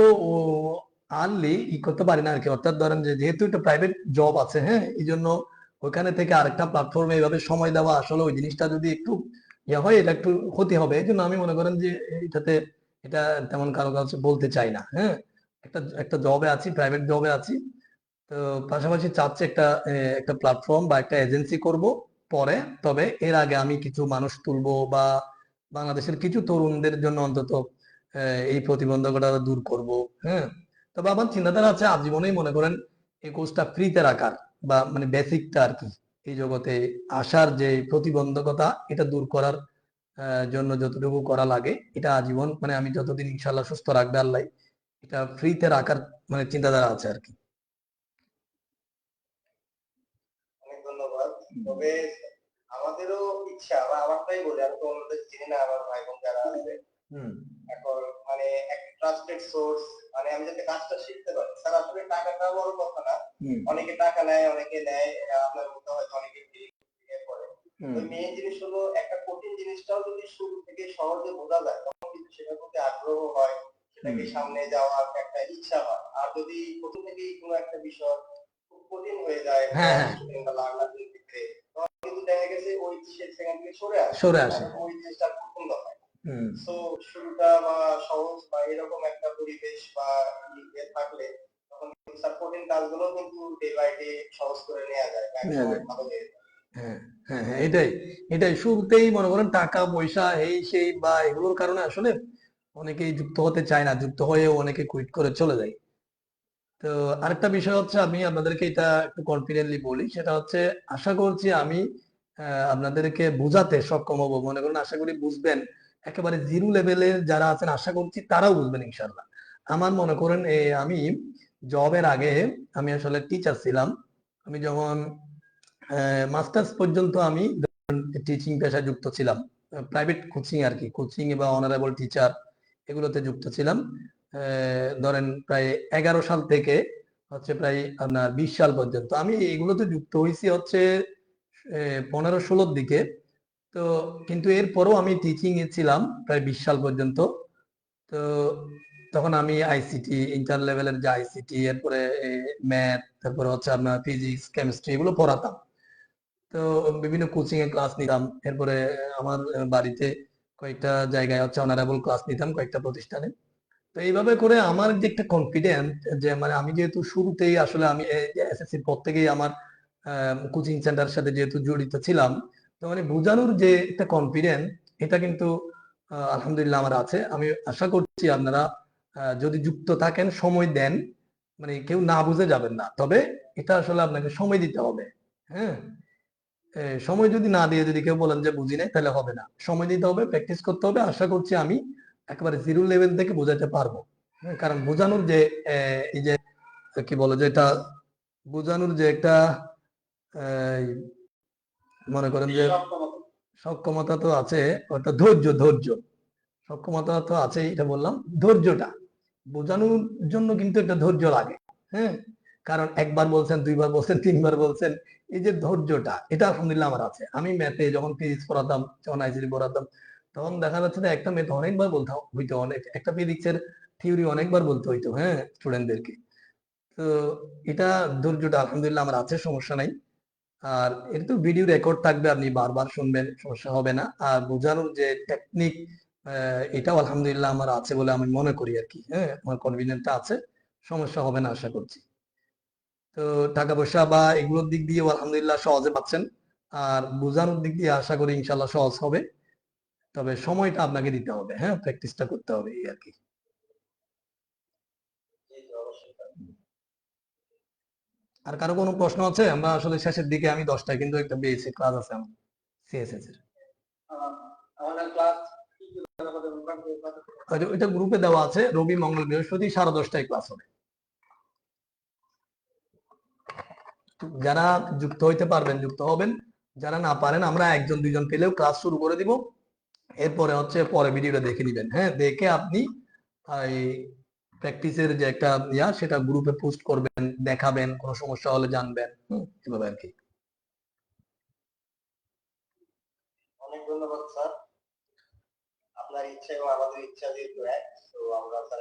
আর্লি করতে পারি না আর কি। অর্থাৎ ধরেন যে যেহেতু একটা প্রাইভেট জব আছে, হ্যাঁ, এই জন্য ওইখানে থেকে আরেকটা প্ল্যাটফর্মে এইভাবে সময় দেওয়া, আসলে ওই জিনিসটা যদি একটু ইয়ে হয়, এটা একটু ক্ষতি হবে। এই জন্য আমি মনে করেন যে এটাতে এটা তেমন কারো কাছে বলতে চাই না। হ্যাঁ, একটা একটা জবে আছি, প্রাইভেট জবে আছি, তো পাশাপাশি চাচ্ছে একটা প্ল্যাটফর্ম বা একটা এজেন্সি করব পরে। তবে এর আগে আমি কিছু মানুষ তুলবো, বা বাংলাদেশের কিছু তরুণদের জন্য অন্তত এই প্রতিবন্ধকতা দূর করব। হ্যাঁ, তবে আমার চিন্তাধারা আছে আজীবনেই মনে করেন এই কোর্সটা ফ্রিতে রাখার, বা মানে বেসিকটা আর কি, এই জগতে আসার যে প্রতিবন্ধকতা এটা দূর করার জন্য যতটুকু করা লাগে, এটা আজীবন, মানে আমি যতদিন ইনশাল্লাহ সুস্থ রাখবে আল্লাহ, এটা ফ্রিতে রাখার মানে চিন্তাধারা আছে আর কি। অনেক ধন্যবাদ। তবে আমাদেরও ইচ্ছা, বা আমারটাই বলি, আমি তো অন্যদের চিনি না, আমার ভাই বোন যারা আছে হুম। এখন, মানে একটা ট্রাস্টেড সোর্স, মানে আমি যাতে কাজটা শিখতে পারি। স্যার আসলে টাকাটা বড় কথা না, অনেকে টাকা নেয়, অনেকে নেয়, আপনার মতো হয়তো অনেকে ফ্রি করে। তো মেইন জিনিস হলো একটা কঠিন জিনিসটাও যদি শুরু থেকে সহজে বোঝা যায়, তখন কিন্তু সেটার প্রতি আগ্রহ হয়, সেটাকে সামনে যাওয়ার একটা ইচ্ছা হয়। আর যদি প্রথম থেকেই কোনো একটা বিষয় খুব কঠিন হয়ে যায় স্টুডেন্ট বা লার্নারদের ক্ষেত্রে, তখন কিন্তু দেখা গেছে ওই সেখান থেকে সরে আসে, ওই জিনিসটা পছন্দ হয়। সো শুরুটা বা সহজ বা এরকম একটা পরিবেশ বা ইয়ে থাকলে, তখন সাপোর্টিং কাজগুলো কিন্তু ডে বাই ডে সহজ করে নেওয়া যায়, ভালো হয়ে যায়। হ্যাঁ, হ্যাঁ, হ্যাঁ, এটাই এটাই শুরুতেই মনে করেন টাকা পয়সা এই সেই বা এগুলোর কারণে আসলে অনেকেই যুক্ত হতে চায় না, যুক্ত হয়েও অনেকে কুইট করে চলে যায়। তো আরেকটা বিষয় হচ্ছে, আমি আপনাদেরকে এটা একটু কনফিডেন্টলি বলি, সেটা হচ্ছে আশা করছি আমি আপনাদেরকে বোঝাতে সক্ষম হবো। মনে করেন আশা করি বুঝবেন, একেবারে জিরো লেভেলের যারা আছেন আশা করছি তারাও বুঝবেন ইনশাল্লাহ। আমার মনে করেন আমি জবের আগে আমি আসলে টিচার ছিলাম। আমি যখন মাস্টার্স পর্যন্ত আমি টিচিং পেশায় যুক্ত ছিলাম, প্রাইভেট কোচিং আর কি, কোচিং বা অনারেবল টিচার এগুলোতে যুক্ত ছিলাম। ধরেন প্রায় 11 সাল থেকে হচ্ছে প্রায় আপনার 20 সাল পর্যন্ত আমি এগুলোতে যুক্ত হয়েছি হচ্ছে 15-16 দিকে। তো কিন্তু এরপরও আমি টিচিং এ ছিলাম প্রায় 20 সাল পর্যন্ত। তো তখন আমি আইসিটি ইন্টার লেভেলের যে আইসিটি, এরপরে ম্যাথ, তারপরে হচ্ছে আপনার ফিজিক্স কেমিস্ট্রি এগুলো পড়াতাম। তো বিভিন্ন কোচিং এ ক্লাস নিতাম। এরপরে আমার বাড়িতে কয়েকটা জায়গায় হচ্ছে অনারেবল ক্লাস নিতাম কয়েকটা প্রতিষ্ঠানে। তো এইভাবে করে আমার যে একটা কনফিডেন্ট, যে মানে আমি যেহেতু শুরুতেই আসলে আমি এসএসসির পর থেকেই আমার কোচিং সেন্টারের সাথে যেহেতু জড়িত ছিলাম, তো মানে বোঝানোর যে একটা কনফিডেন্ট, এটা কিন্তু আলহামদুলিল্লাহ আমার আছে। আমি আশা করছি আপনারা যদি যুক্ত থাকেন, সময় দেন, মানে কেউ না বুঝে যাবেন না। তবে এটা আসলে আপনাকে সময় দিতে হবে। হ্যাঁ, সময় যদি না দিয়ে যদি কেউ বলেন যে বুঝি নাই, তাহলে হবে না। সময় দিতে হবে, প্র্যাকটিস করতে হবে। আশা করছি আমি একেবারে জিরো লেভেল থেকে বোঝাতে পারবো। হ্যাঁ, কারণ বোঝানোর যে এই যে কি বলে যে এটা বোঝানোর যে একটা আহ, মনে করেন যে সক্ষমতা তো আছে, ওটা ধৈর্য সক্ষমতা তো আছে, এটা বললাম। ধৈর্যটা বোঝানোর জন্য কিন্তু একটা ধৈর্য লাগে। হ্যাঁ, কারণ একবার বলছেন, দুইবার বলছেন, তিনবার বলছেন, এই যে ধৈর্যটা, এটা আলহামদুলিল্লাহ আমার আছে। আমি ম্যাথে যখন ফিজিক্স পড়াতাম, যখন আইসিটি পড়াতাম, তখন দেখা যাচ্ছে যে একটা ম্যাথ অনেকবার বলতে হইতো, অনেক একটা ফিজিক্সের থিওরি অনেকবার বলতে হইতো, হ্যাঁ, স্টুডেন্টদেরকে। তো এটা ধৈর্যটা আলহামদুলিল্লাহ আমার আছে, সমস্যা নাই। আর এর তো ভিডিও রেকর্ড থাকবে, আপনি বারবার শুনবেন, সমস্যা হবে না। আর বোঝানোর যে টেকনিক, এটাও আলহামদুলিল্লাহ আমার আছে বলে আমি মনে করি আর কি। হ্যাঁ, আমার কনফিডেন্টটা আছে, সমস্যা হবে না আশা করছি। তো টাকা পয়সা বা এগুলোর দিক দিয়েও আলহামদুলিল্লাহ সহজে পাচ্ছেন। আর বোঝানোর দিক দিয়ে আশা করি ইনশাল্লাহ সহজ হবে। তবে সময়টা আপনাকে দিতে হবে, হ্যাঁ, প্র্যাকটিসটা করতে হবে, এই আর কি। জি জি, অবশ্যই স্যার। আর কারো কোনো প্রশ্ন আছে? আমরা আসলে শেষের দিকে, আমি 10টায় কিন্তু একটা বেসিক ক্লাস আছে আমার সিএসএস এর। আমাদের ক্লাস ওইটা গ্রুপে দেওয়া আছে, রবি মঙ্গল বৃহস্পতি 10:30টায় ক্লাস হবে। যারা যুক্ত হইতে পারবেন যুক্ত হবেন, যারা না পারেন আমরা একজন দুইজন পেলেও ক্লাস শুরু করে দিব। এরপরে হচ্ছে পরে ভিডিওটা দেখে নিবেন, হ্যাঁ, দেখে আপনি এই প্র্যাকটিসের যে একটা সেটা গ্রুপে পোস্ট করবেন, দেখাবেন, কোনো সমস্যা হলে জানবেন, এভাবে আর কি। অনেক ধন্যবাদ স্যার। আপনার ইচ্ছা এবং আমাদের ইচ্ছা যেহেতু এক, তো আমরা স্যার